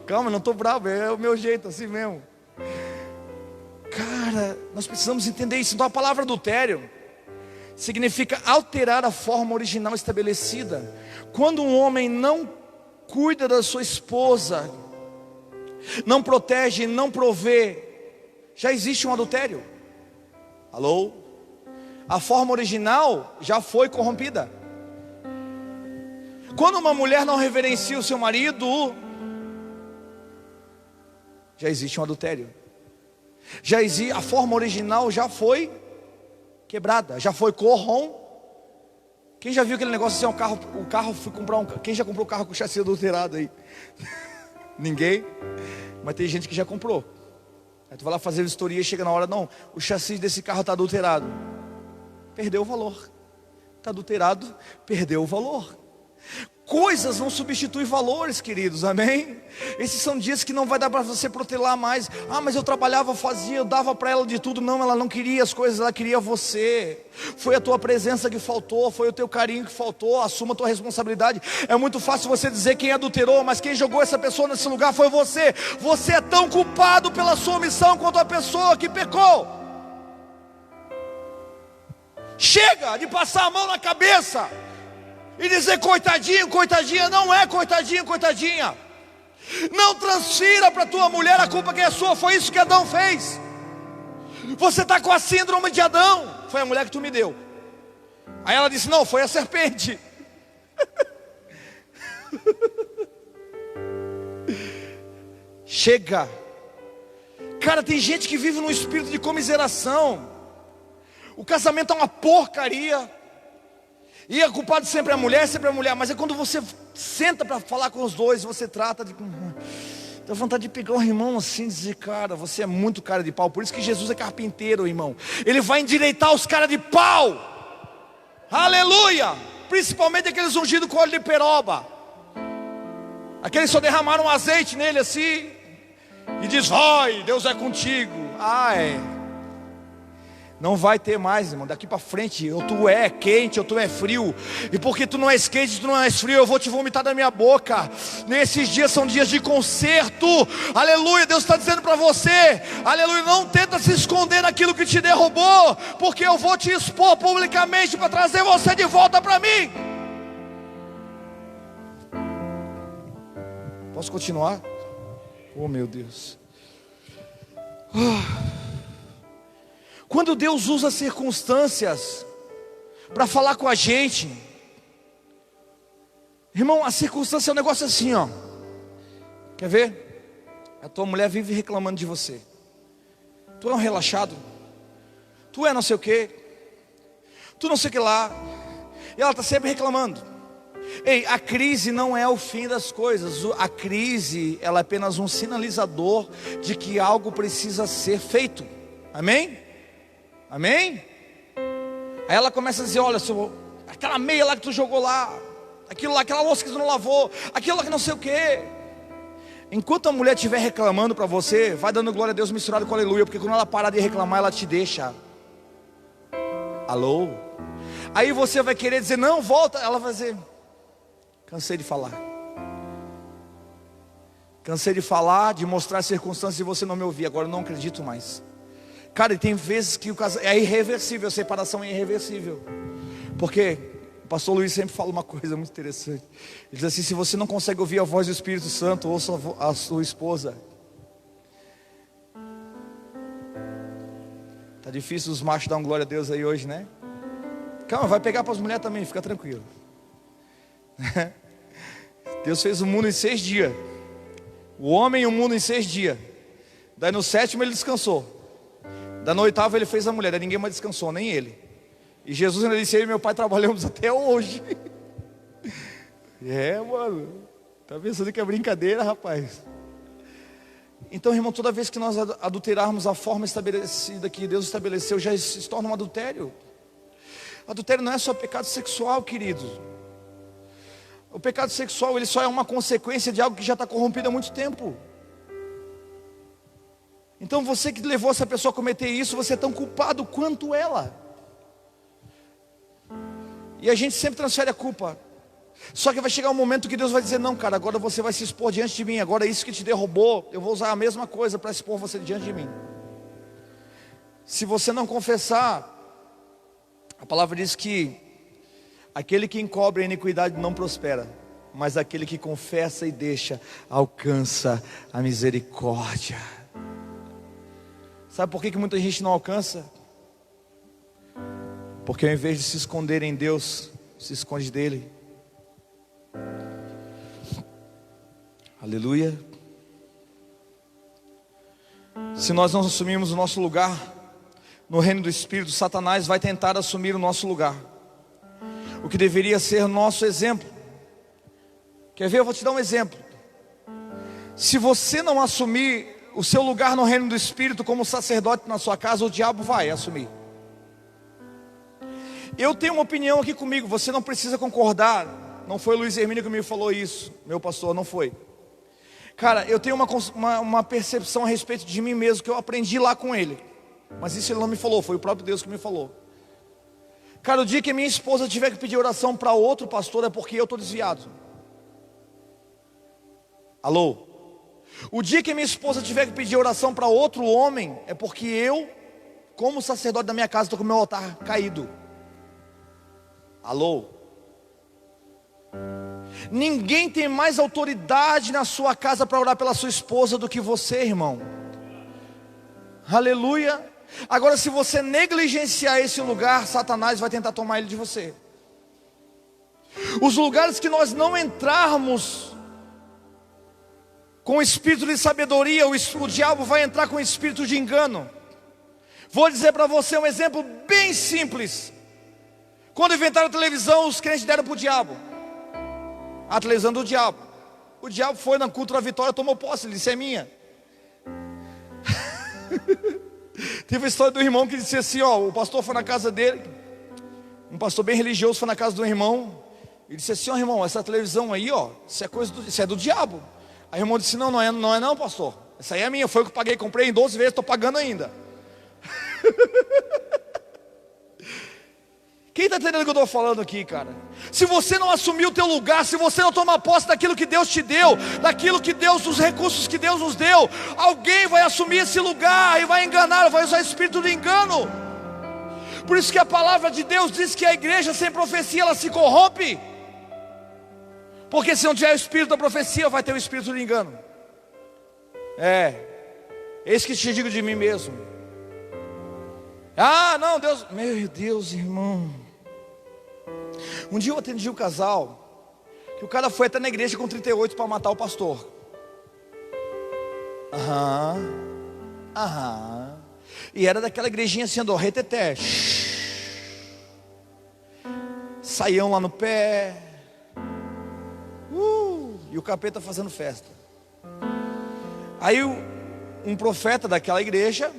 Calma, não estou bravo, é o meu jeito, assim mesmo. Cara, nós precisamos entender isso. Então a palavra adultério significa alterar a forma original estabelecida. Quando um homem não cuida da sua esposa, não protege, não provê, já existe um adultério. Alô? A forma original já foi corrompida. Quando uma mulher não reverencia o seu marido, já existe um adultério. A forma original já foi quebrada, já foi corrompida. Quem já viu aquele negócio assim, o carro foi comprar quem já comprou o carro com chassi adulterado aí? Ninguém? Mas tem gente que já comprou. Aí tu vai lá fazer vistoria e chega na hora, não, o chassi desse carro está adulterado. Perdeu o valor. Está adulterado, perdeu o valor. Coisas não substituem valores, queridos, amém? Esses são dias que não vai dar para você protelar mais. Mas eu trabalhava, fazia, eu dava para ela de tudo. Não, ela não queria as coisas, ela queria você. Foi a tua presença que faltou, foi o teu carinho que faltou. Assuma a tua responsabilidade. É muito fácil você dizer quem adulterou, mas quem jogou essa pessoa nesse lugar foi você. Você é tão culpado pela sua omissão quanto a pessoa que pecou. Chega de passar a mão na cabeça e dizer coitadinho, coitadinha. Não é coitadinho, coitadinha. Não transfira para tua mulher a culpa que é sua. Foi isso que Adão fez. Você está com a síndrome de Adão. Foi a mulher que tu me deu. Aí ela disse, não, foi a serpente. Chega. Cara, tem gente que vive num espírito de comiseração. O casamento é uma porcaria. E a culpada sempre é a mulher, mas é quando você senta para falar com os dois, você trata de... Dá vontade de pegar o irmão assim e dizer, cara, você é muito cara de pau. Por isso que Jesus é carpinteiro, irmão. Ele vai endireitar os caras de pau. Aleluia. Principalmente aqueles ungidos com óleo de peroba. Aqueles só derramaram azeite nele assim e diz, vai, Deus é contigo. Não vai ter mais, irmão, daqui para frente. Ou tu é quente, ou tu é frio. E porque tu não és quente, tu não és frio, eu vou te vomitar da minha boca. Nesses dias são dias de conserto. Aleluia, Deus está dizendo para você, aleluia, não tenta se esconder naquilo que te derrubou, porque eu vou te expor publicamente para trazer você de volta para mim. Posso continuar? Oh meu Deus. Quando Deus usa circunstâncias para falar com a gente, irmão, a circunstância é um negócio assim, ó. Quer ver? A tua mulher vive reclamando de você. Tu é um relaxado. Tu é não sei o que. Tu não sei o que lá. E ela está sempre reclamando. Ei, a crise não é o fim das coisas. A crise, ela é apenas um sinalizador de que algo precisa ser feito. Amém? Amém? Aí ela começa a dizer, olha, aquela meia lá que tu jogou lá, aquilo lá, aquela louça que tu não lavou, aquilo lá que não sei o que. Enquanto a mulher estiver reclamando para você, vai dando glória a Deus misturado com aleluia, porque quando ela parar de reclamar, ela te deixa. Alô? Aí você vai querer dizer, não, volta. Ela vai dizer, cansei de falar. Cansei de falar, de mostrar circunstâncias e você não me ouvir. Agora eu não acredito mais. Cara, e tem vezes que o casamento é irreversível, a separação é irreversível. Porque o pastor Luiz sempre fala uma coisa muito interessante. Ele diz assim: se você não consegue ouvir a voz do Espírito Santo, ouça a sua esposa. Tá difícil os machos dar um glória a Deus aí hoje, né? Calma, vai pegar para as mulheres também, fica tranquilo. Deus fez o mundo em 6 dias. O homem e o mundo em 6 dias. Daí no 7º ele descansou. Daí no 8º ele fez a mulher. Daí ninguém mais descansou, nem ele. E Jesus ainda disse: eu e meu pai trabalhamos até hoje. Mano. Tá pensando que é brincadeira, rapaz? Então, irmão, toda vez que nós adulterarmos a forma estabelecida que Deus estabeleceu, já se torna um adultério. Adultério não é só pecado sexual, querido. O pecado sexual, ele só é uma consequência de algo que já está corrompido há muito tempo. Então você que levou essa pessoa a cometer isso, você é tão culpado quanto ela. E a gente sempre transfere a culpa. Só que vai chegar um momento que Deus vai dizer: não, cara, agora você vai se expor diante de mim. Agora isso que te derrubou, eu vou usar a mesma coisa para expor você diante de mim. Se você não confessar, a palavra diz que aquele que encobre a iniquidade não prospera, mas aquele que confessa e deixa alcança a misericórdia. Sabe por que muita gente não alcança? Porque ao invés de se esconder em Deus, se esconde dele. Aleluia. Se nós não assumirmos o nosso lugar no reino do Espírito, Satanás vai tentar assumir o nosso lugar, o que deveria ser nosso exemplo. Quer ver? Eu vou te dar um exemplo. Se você não assumir o seu lugar no reino do Espírito como sacerdote na sua casa, o diabo vai assumir. Eu tenho uma opinião aqui comigo, você não precisa concordar. Não foi o Luiz Hermínio que me falou isso, meu pastor, não foi. Cara, eu tenho uma percepção a respeito de mim mesmo, que eu aprendi lá com ele. Mas isso ele não me falou, foi o próprio Deus que me falou. Cara, o dia que minha esposa tiver que pedir oração para outro pastor, é porque eu estou desviado. Alô? O dia que minha esposa tiver que pedir oração para outro homem, é porque eu, como sacerdote da minha casa, estou com o meu altar caído. Alô? Ninguém tem mais autoridade na sua casa para orar pela sua esposa do que você, irmão. Aleluia. Agora, se você negligenciar esse lugar, Satanás vai tentar tomar ele de você. Os lugares que nós não entrarmos com o espírito de sabedoria, o diabo vai entrar com o espírito de engano. Vou dizer para você um exemplo bem simples. Quando inventaram a televisão, os crentes deram para o diabo a televisão do diabo. O diabo foi na culto da vitória, tomou posse, ele disse: é minha. Teve a história do irmão que disse assim: ó, o pastor foi na casa dele, um pastor bem religioso foi na casa do irmão, e disse assim: ó, irmão, essa televisão aí, ó, isso é do diabo. Aí o irmão disse: não é não, pastor, essa aí é minha, foi o que eu paguei, comprei em 12 vezes, estou pagando ainda. Quem está entendendo o que eu estou falando aqui, cara? Se você não assumir o teu lugar, se você não tomar posse daquilo que Deus te deu, daquilo que Deus, dos recursos que Deus nos deu, alguém vai assumir esse lugar e vai enganar, vai usar espírito de engano. Por isso que a palavra de Deus diz que a igreja sem profecia, ela se corrompe. Porque se não tiver o espírito da profecia, vai ter o espírito de engano. Eis que te digo de mim mesmo. Ah, não, Deus, meu Deus, irmão. Um dia eu atendi um casal, que o cara foi até na igreja com 38 para matar o pastor. E era daquela igrejinha assim, do reteté. Saião lá no pé. E o capeta fazendo festa. Aí um profeta daquela igreja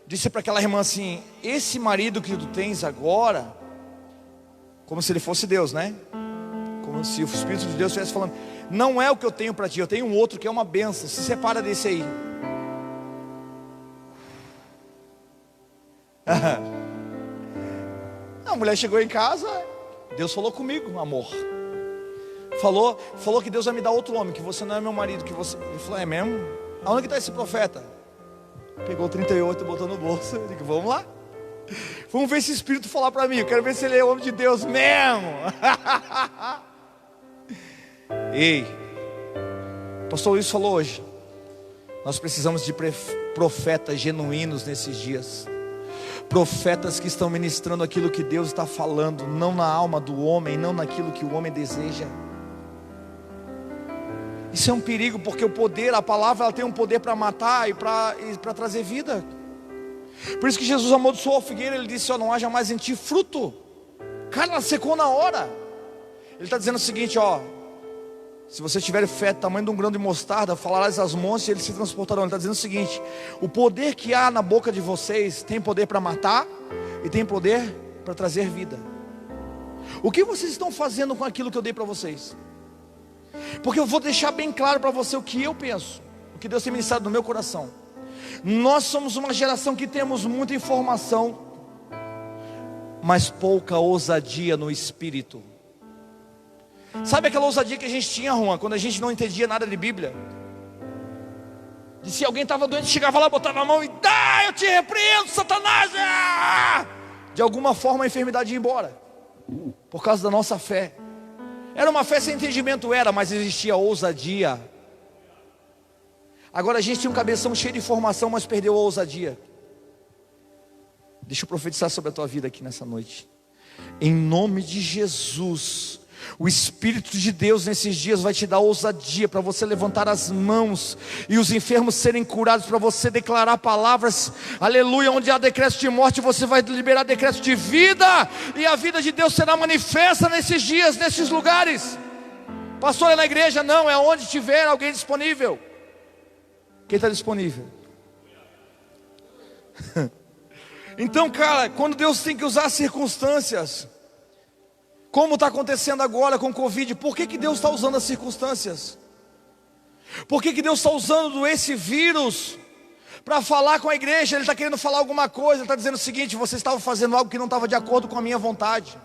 disse para aquela irmã assim: esse marido que tu tens agora, como se ele fosse Deus, né? Como se o Espírito de Deus estivesse falando: não é o que eu tenho para ti, eu tenho um outro que é uma bênção, se separa desse aí. A mulher chegou em casa, Deus falou comigo, amor. Falou que Deus vai me dar outro homem, que você não é meu marido, que você... Ele falou: é mesmo? Aonde que está esse profeta? Pegou 38 e botou no bolso. Eu digo, vamos lá. Vamos ver se o Espírito falar para mim. Eu quero ver se ele é homem de Deus mesmo. Ei, o pastor Luiz falou hoje, nós precisamos de profetas genuínos nesses dias. Profetas que estão ministrando aquilo que Deus está falando, não na alma do homem, não naquilo que o homem deseja. Isso é um perigo, porque o poder, a palavra, ela tem um poder para matar e para trazer vida. Por isso que Jesus amaldiçoou a figueira. Ele disse, não haja mais em ti fruto. Cara, ela secou na hora. Ele está dizendo o seguinte, se você tiver fé do tamanho de um grão de mostarda, falarás às montes e eles se transportarão. Ele está dizendo o seguinte, o poder que há na boca de vocês tem poder para matar e tem poder para trazer vida. O que vocês estão fazendo com aquilo que eu dei para vocês? Porque eu vou deixar bem claro para você o que eu penso, o que Deus tem ministrado no meu coração. Nós somos uma geração que temos muita informação, mas pouca ousadia no espírito. Sabe aquela ousadia que a gente tinha, Juan, quando a gente não entendia nada de Bíblia? De se alguém estava doente, chegava lá, botava a mão e eu te repreendo, Satanás! De alguma forma a enfermidade ia embora, por causa da nossa fé. Era uma fé sem entendimento, mas existia ousadia. Agora a gente tem um cabeção cheio de informação, mas perdeu a ousadia. Deixa eu profetizar sobre a tua vida aqui nessa noite. Em nome de Jesus, o Espírito de Deus nesses dias vai te dar ousadia para você levantar as mãos e os enfermos serem curados, para você declarar palavras, aleluia, onde há decreto de morte, você vai liberar decreto de vida, e a vida de Deus será manifesta nesses dias, nesses lugares. Pastor, é na igreja? Não, é onde tiver alguém disponível. Quem está disponível? Então, cara, quando Deus tem que usar circunstâncias, como está acontecendo agora com o Covid, por que Deus está usando as circunstâncias? Por que Deus está usando esse vírus para falar com a igreja? Ele está querendo falar alguma coisa. Ele está dizendo o seguinte: vocês estavam fazendo algo que não estava de acordo com a minha vontade.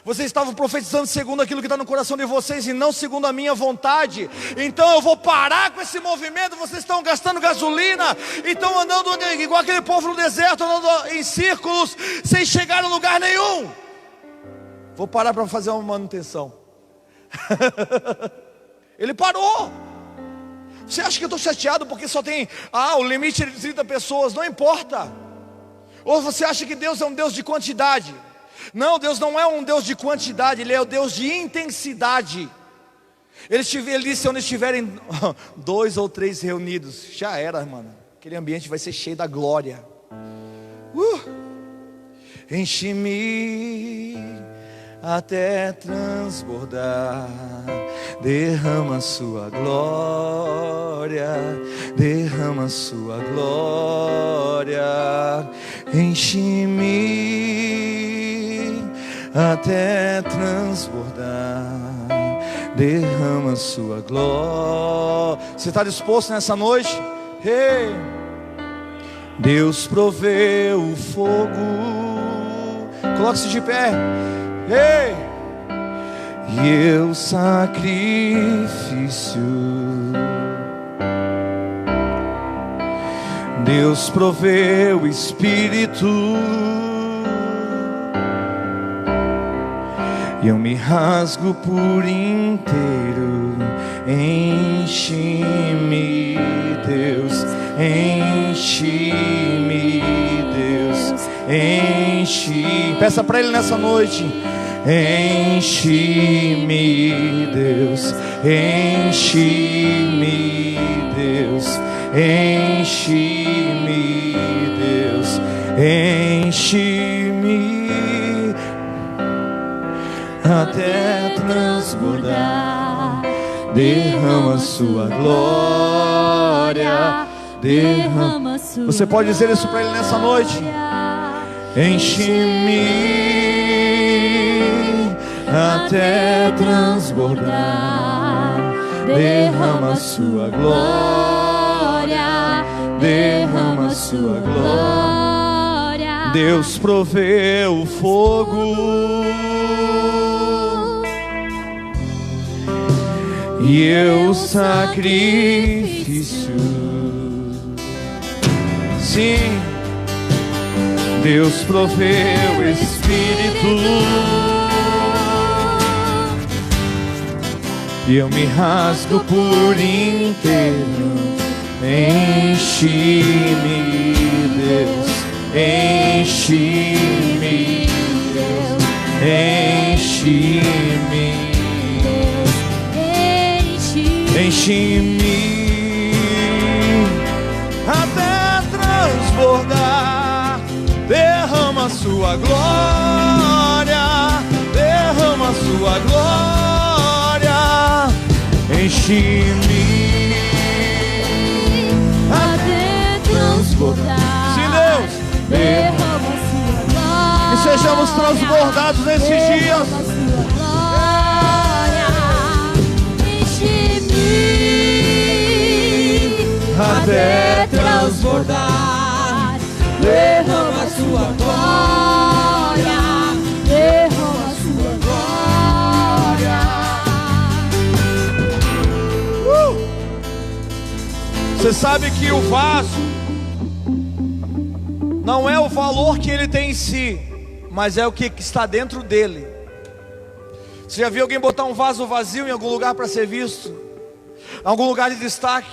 Vocês estavam profetizando segundo aquilo que está no coração de vocês e não segundo a minha vontade. Então eu vou parar com esse movimento. Vocês estão gastando gasolina e estão andando igual aquele povo no deserto, andando em círculos, sem chegar a lugar nenhum. Vou parar para fazer uma manutenção. Ele parou. Você acha que eu estou chateado porque só tem o limite de 30 pessoas? Não importa. Ou você acha que Deus é um Deus de quantidade? Não, Deus não é um Deus de quantidade, Ele é o Deus de intensidade. Ele disse, onde estiverem 2 ou 3 reunidos, já era, mano. Aquele ambiente vai ser cheio da glória. Enche-me até transbordar, derrama sua glória, derrama sua glória. Enche-me até transbordar, derrama sua glória. Você está disposto nessa noite? Hey. Deus proveu o fogo. Coloque-se de pé. Ei! E eu sacrifício. Deus proveu o Espírito. E eu me rasgo por inteiro. Enche-me, Deus. Enche-me, Deus. Enche. Peça para Ele nessa noite. Enche-me, Deus. Enche-me, Deus. Enche-me, Deus. Enche-me até transbordar. Derrama sua glória. Derrama sua. Você pode dizer isso para Ele nessa noite? Enche-me até transbordar. Derrama sua glória. Derrama sua glória. Deus proveu o fogo. E eu sacrifício. Sim, Deus proveu o Espírito e eu me rasgo por inteiro. Enche-me, Deus, enche-me, Deus, enche-me, enche-me até transbordar. Derrama a sua glória, derrama a sua glória, enche-me até transbordar. Sim, Deus, derrama a sua glória, que sejamos transbordados nesses dias. Até transbordar, derrama a sua glória, derrama a sua glória. Você sabe que o vaso não é o valor que ele tem em si, mas é o que está dentro dele. Você já viu alguém botar um vaso vazio em algum lugar para ser visto? Em algum lugar de destaque?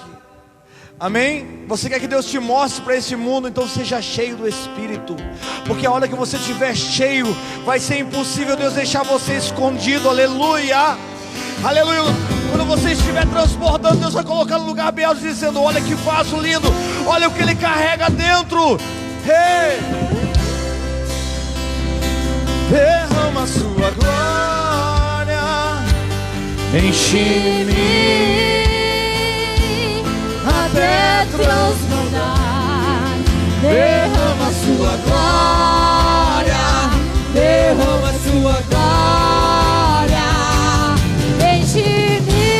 Amém? Você quer que Deus te mostre para esse mundo, então seja cheio do Espírito, porque a hora que você estiver cheio, vai ser impossível Deus deixar você escondido. Aleluia, aleluia. Quando você estiver transbordando, Deus vai colocar no lugar bem alto, dizendo: olha que vaso lindo, olha o que ele carrega dentro. Hey! Derrama a sua glória, enche-me até transbordar, derrama a sua glória, derrama a sua glória, enche-me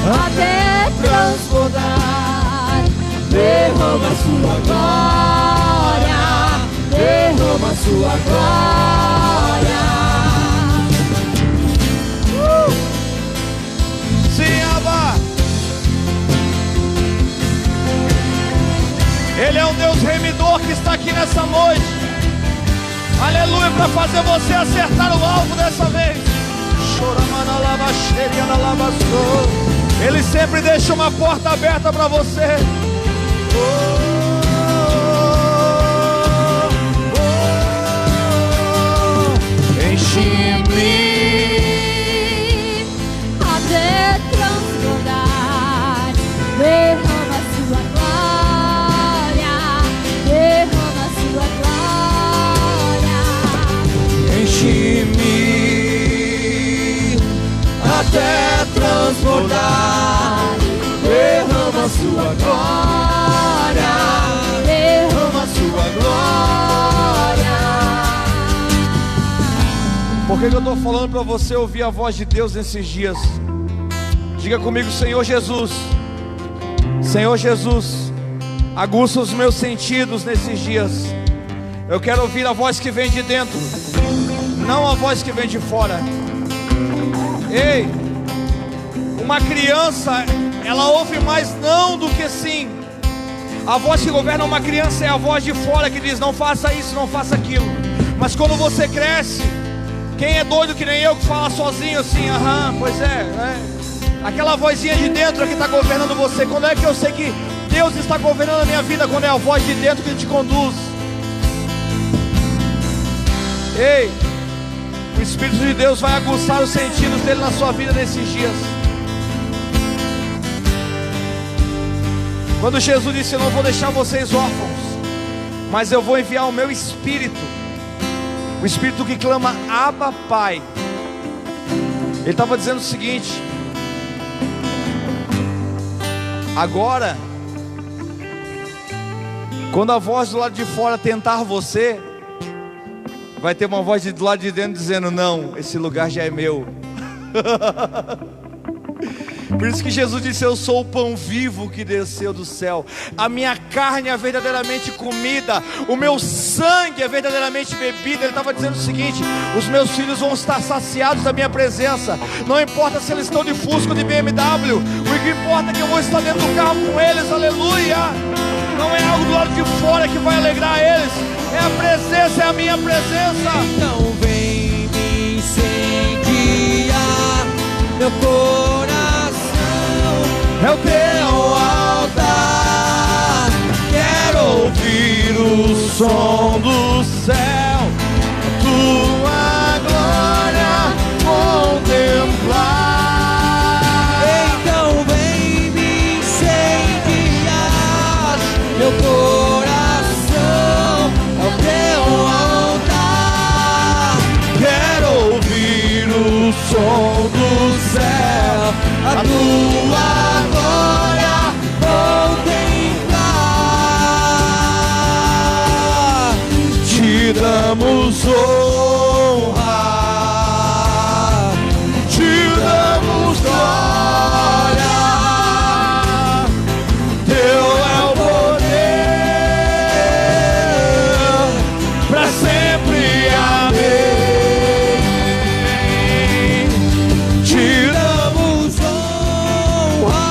até transbordar, derrama a sua glória, derrama a sua glória. Sim, Abba. Ele é um Deus remidor que está aqui nessa noite. Aleluia, para fazer você acertar o alvo dessa vez. Ele sempre deixa uma porta aberta para você. Enche-me até transbordar, derrama a sua glória, derrama a sua glória. Enche-me até transbordar, derrama a sua glória, derrama a sua glória. Por que eu estou falando para você ouvir a voz de Deus nesses dias? Diga comigo: Senhor Jesus, Senhor Jesus, aguça os meus sentidos nesses dias. Eu quero ouvir a voz que vem de dentro, não a voz que vem de fora. Ei, uma criança, ela ouve mais não do que sim. A voz que governa uma criança é a voz de fora que diz: não faça isso, não faça aquilo. Mas quando você cresce, quem é doido que nem eu que fala sozinho assim, aham, pois é, né? Aquela vozinha de dentro é que está governando você. Quando é que eu sei que Deus está governando a minha vida? Quando é a voz de dentro que te conduz. Ei, o Espírito de Deus vai aguçar os sentidos dele na sua vida nesses dias. Quando Jesus disse: eu não vou deixar vocês órfãos, mas eu vou enviar o meu Espírito, o Espírito que clama Abba, Pai. Ele estava dizendo o seguinte: agora, quando a voz do lado de fora tentar você, vai ter uma voz do lado de dentro dizendo: não, esse lugar já é meu. Por isso que Jesus disse: eu sou o pão vivo que desceu do céu. A minha carne é verdadeiramente comida, o meu sangue é verdadeiramente bebida. Ele estava dizendo o seguinte: os meus filhos vão estar saciados da minha presença. Não importa se eles estão de Fusca ou de BMW, o que importa é que eu vou estar dentro do carro com eles. Aleluia. Não é algo do lado de fora que vai alegrar eles, é a presença, é a minha presença. Então vem me incendiar meu coração, É o teu altar. Quero ouvir o som do céu, a tua glória contemplar. então vem me incendiar meu coração, ao teu altar. Quero ouvir o som do céu, a tua glória contemplar. te damos honra, te damos glória. Teu é o poder, pra sempre, amém. Te damos honra,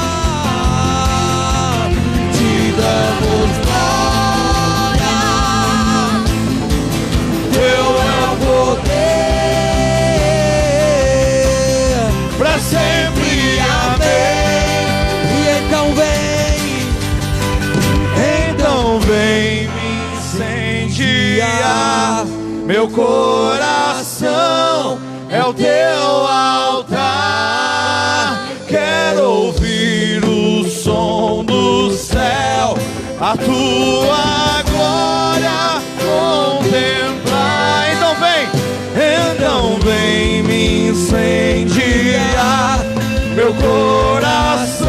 te damos glória. Teu é o poder, pra sempre, amém. E então vem me incendiar meu coração, é o teu altar. Quero ouvir o som do céu, a tua glória contemplar. Então vem me incendiar meu coração,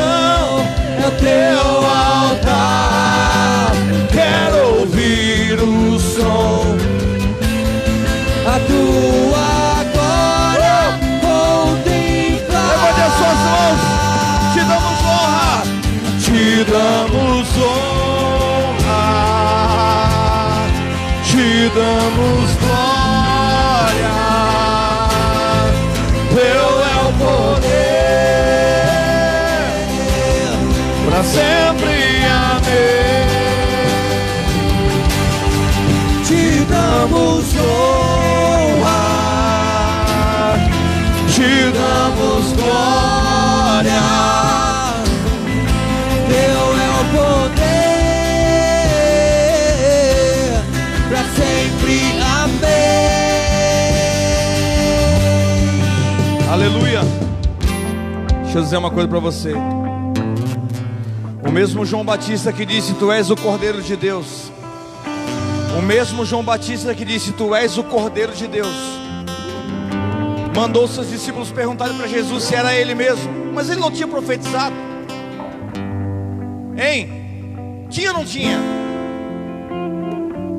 é o teu altar. Quero ouvir o som, a tua glória contemplar. levante as suas mãos, te damos honra, te damos honra, te damos glória. Teu é o poder, pra sempre, amém. Te damos honra, te damos glória. teu é o poder, pra sempre, amém. Aleluia. Deixa eu dizer uma coisa para você. O mesmo João Batista que disse: tu és o Cordeiro de Deus. O mesmo João Batista que disse: tu és o Cordeiro de Deus, mandou seus discípulos perguntarem para Jesus se era ele mesmo. Mas ele não tinha profetizado. Hein? Tinha ou não tinha?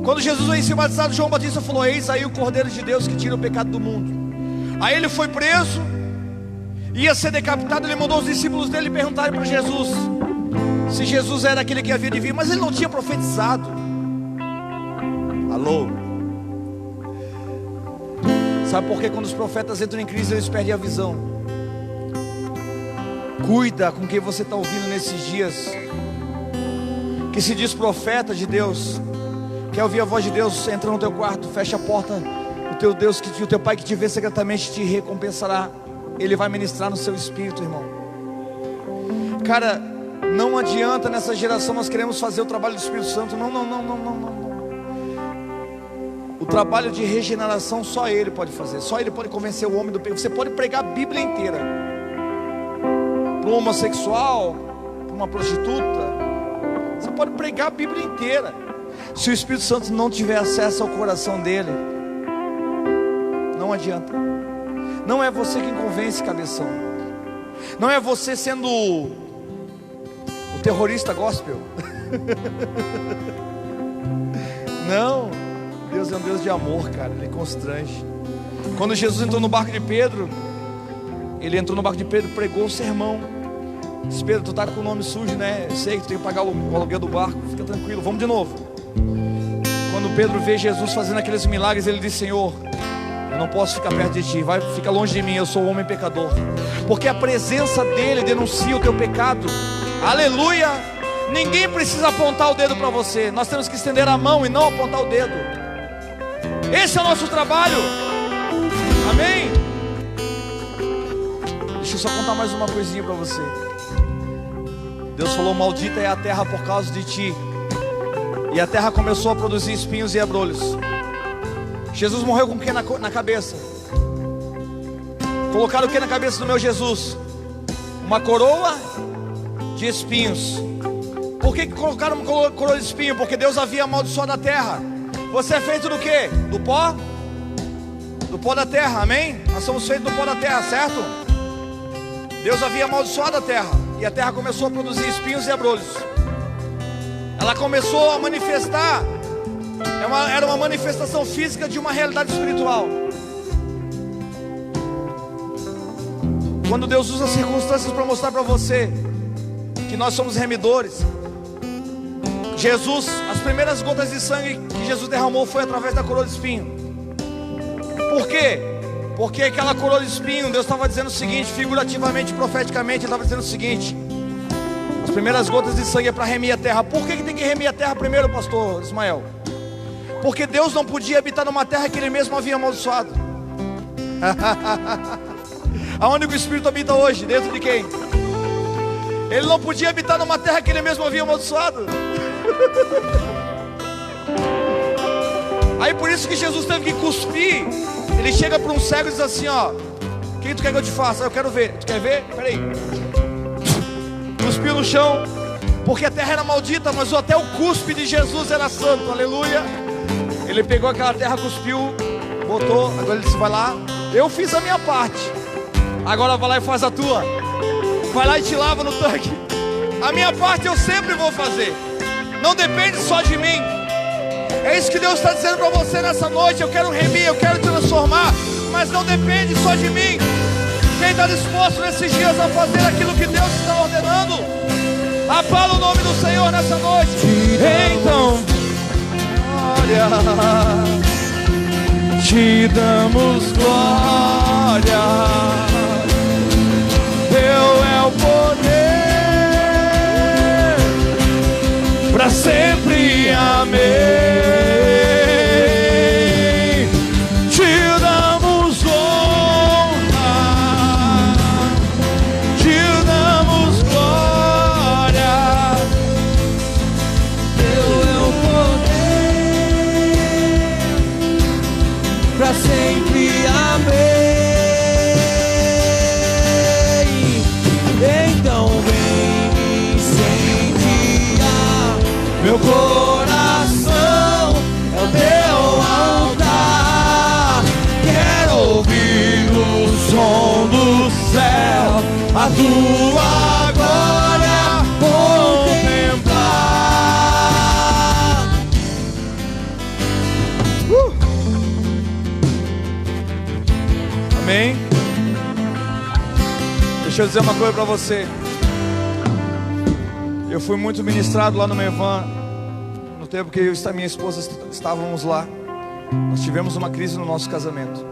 Quando Jesus veio ser batizado, João Batista falou: eis aí o Cordeiro de Deus que tira o pecado do mundo. Aí ele foi preso, ia ser decapitado. Ele mandou os discípulos dele perguntarem para Jesus se Jesus era aquele que havia de vir. Mas ele não tinha profetizado. Alô? Sabe por que quando os profetas entram em crise eles perdem a visão? Cuida com quem você está ouvindo nesses dias, que se diz profeta de Deus, quer ouvir a voz de Deus. Entra no teu quarto, fecha a porta. O teu Deus, o teu Pai que te vê secretamente te recompensará. Ele vai ministrar no seu espírito, irmão. Cara, não adianta nessa geração nós queremos fazer o trabalho do Espírito Santo. Não. O trabalho de regeneração só Ele pode fazer. Só Ele pode convencer o homem do pecado. Você pode pregar a Bíblia inteira para um homossexual, para uma prostituta. Você pode pregar a Bíblia inteira. Se o Espírito Santo não tiver acesso ao coração dele, não adianta. Não é você quem convence, cabeção. Não é você sendo o terrorista gospel. Não. Deus é um Deus de amor, cara. Ele constrange. Quando Jesus entrou no barco de Pedro, ele entrou no barco de Pedro, pregou o sermão. Pedro, tu tá com o nome sujo, né? Eu sei que tu tem que pagar o aluguel do barco. Fica tranquilo, vamos de novo. Quando Pedro vê Jesus fazendo aqueles milagres, ele diz: Senhor, eu não posso ficar perto de ti, fica longe de mim, eu sou um homem pecador. Porque a presença dele denuncia o teu pecado. Aleluia. Ninguém precisa apontar o dedo para você. Nós temos que estender a mão e não apontar o dedo. Esse é o nosso trabalho. Amém? Deixa eu só contar mais uma coisinha para você. Deus falou: maldita é a terra por causa de ti. E a terra começou a produzir espinhos e abrolhos. Jesus morreu com o que na cabeça? Colocaram o que na cabeça do meu Jesus? Uma coroa de espinhos. Por que colocaram uma coroa de espinho? Porque Deus havia amaldiçoado a terra. Você é feito do que? Do pó? Do pó da terra, amém? Nós somos feitos do pó da terra, certo? Deus havia amaldiçoado a terra, e a terra começou a produzir espinhos e abrolhos. Ela começou a manifestar. Era uma manifestação física de uma realidade espiritual. Quando Deus usa circunstâncias para mostrar para você que nós somos remidores. Jesus, as primeiras gotas de sangue que Jesus derramou foi através da coroa de espinho. Por quê? Porque aquela coroa de espinho, Deus estava dizendo o seguinte, figurativamente, profeticamente, Ele estava dizendo o seguinte: as primeiras gotas de sangue é para remir a terra. Por que tem que remir a terra primeiro, pastor Ismael? Porque Deus não podia habitar numa terra que Ele mesmo havia amaldiçoado. Aonde o Espírito habita hoje? Dentro de quem? Ele não podia habitar numa terra que Ele mesmo havia amaldiçoado. Aí por isso que Jesus teve que cuspir. Ele chega para um cego e diz assim: ó, o que tu quer que eu te faça? Eu quero ver. Tu quer ver? Peraí. Cuspiu no chão, porque a terra era maldita, mas até o cuspe de Jesus era santo, aleluia. Ele pegou aquela terra, cuspiu, botou. Agora ele disse: vai lá, eu fiz a minha parte, agora vai lá e faz a tua. Vai lá e te lava no tanque. A minha parte eu sempre vou fazer, não depende só de mim. É isso que Deus está dizendo para você nessa noite. Eu quero remir, eu quero transformar, mas não depende só de mim. Quem está disposto nesses dias a fazer aquilo que Deus está ordenando? Aplauda o nome do Senhor nessa noite. Então, olha, te damos glória. Teu é o poder para sempre, amém. Te damos honra, te damos glória. Teu é o poder para sempre, amém. Então vem incendiar meu coração, é o teu altar. Quero ouvir o som do céu, a tua glória contemplar. Amém? Deixa eu dizer uma coisa para você. Eu fui muito ministrado lá no Mevan, no tempo que eu e minha esposa estávamos lá. Nós tivemos uma crise no nosso casamento.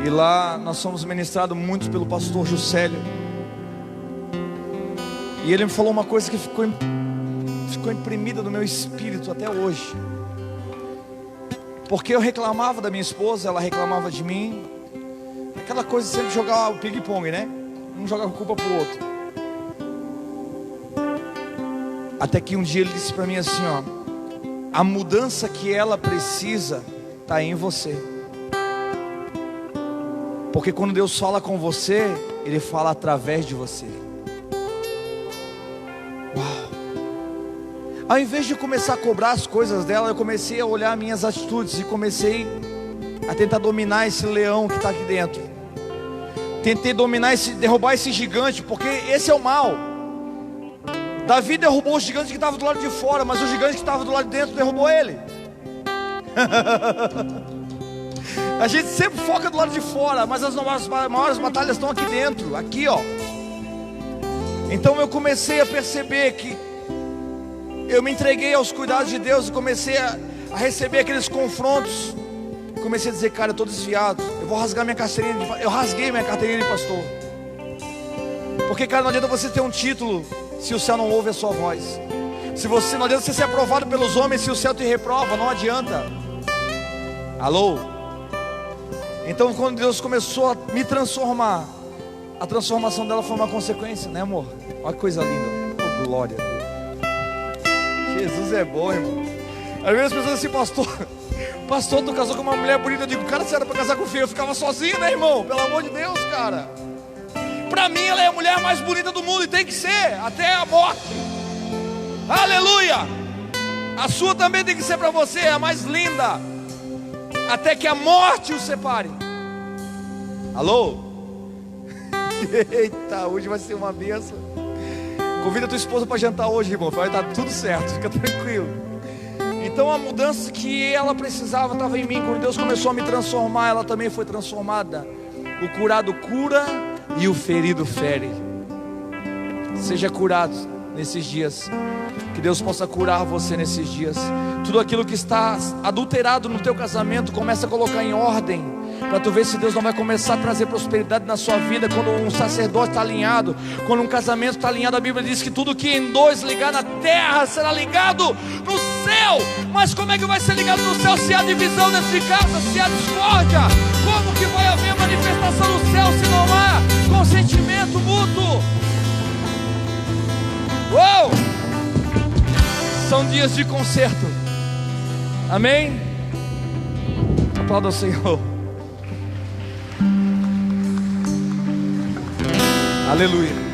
E lá nós fomos ministrados muito pelo pastor Juscelio. E ele me falou uma coisa que ficou imprimida no meu espírito até hoje. Porque eu reclamava da minha esposa, ela reclamava de mim. Aquela coisa de sempre jogar o ping-pong, né? Um joga a culpa pro outro. Até que um dia ele disse para mim assim, ó: a mudança que ela precisa está em você. Porque quando Deus fala com você, Ele fala através de você. Uau! Ao invés de começar a cobrar as coisas dela, eu comecei a olhar minhas atitudes e comecei a tentar dominar esse leão que está aqui dentro. Tentei derrubar esse gigante, porque esse é o mal. Davi derrubou o gigante que estava do lado de fora, mas o gigante que estava do lado de dentro derrubou ele. A gente sempre foca do lado de fora, mas as maiores batalhas estão aqui dentro, aqui ó. Então eu comecei a perceber que eu me entreguei aos cuidados de Deus e comecei a receber aqueles confrontos. Comecei a dizer, cara, eu estou desviado, eu vou rasgar minha carteirinha eu rasguei minha carteirinha de pastor. Porque, cara, não adianta você ter um título se o céu não ouve a sua voz. Não adianta você ser aprovado pelos homens se o céu te reprova, não adianta. Alô? Então quando Deus começou a me transformar, a transformação dela foi uma consequência, né, amor? Olha que coisa linda. Oh, glória a Deus. Jesus é bom, irmão. Às vezes as pessoas assim, pastor, tu casou com uma mulher bonita. Eu digo, cara, se era para casar com feio, eu ficava sozinho, né, irmão? Pelo amor de Deus, cara. Para mim ela é a mulher mais bonita do mundo e tem que ser, até a morte. Aleluia. A sua também tem que ser para você, a mais linda, até que a morte o separe. Alô? Eita, hoje vai ser uma bênção. Convida a tua esposa para jantar hoje, irmão. Vai estar tudo certo, fica tranquilo. Então a mudança que ela precisava estava em mim. Quando Deus começou a me transformar, ela também foi transformada. O curado cura e o ferido fere. Seja curado nesses dias. Que Deus possa curar você nesses dias. Tudo aquilo que está adulterado no teu casamento, começa a colocar em ordem, para tu ver se Deus não vai começar a trazer prosperidade na sua vida. Quando um sacerdote está alinhado, quando um casamento está alinhado, a Bíblia diz que tudo que em dois ligar na terra será ligado no céu. Mas como é que vai ser ligado no céu se há divisão dentro de casa, se há discórdia? Como que vai haver manifestação no céu se não há consentimento mútuo? Uou! São dias de conserto. Amém? Aplauda o Senhor. Aleluia.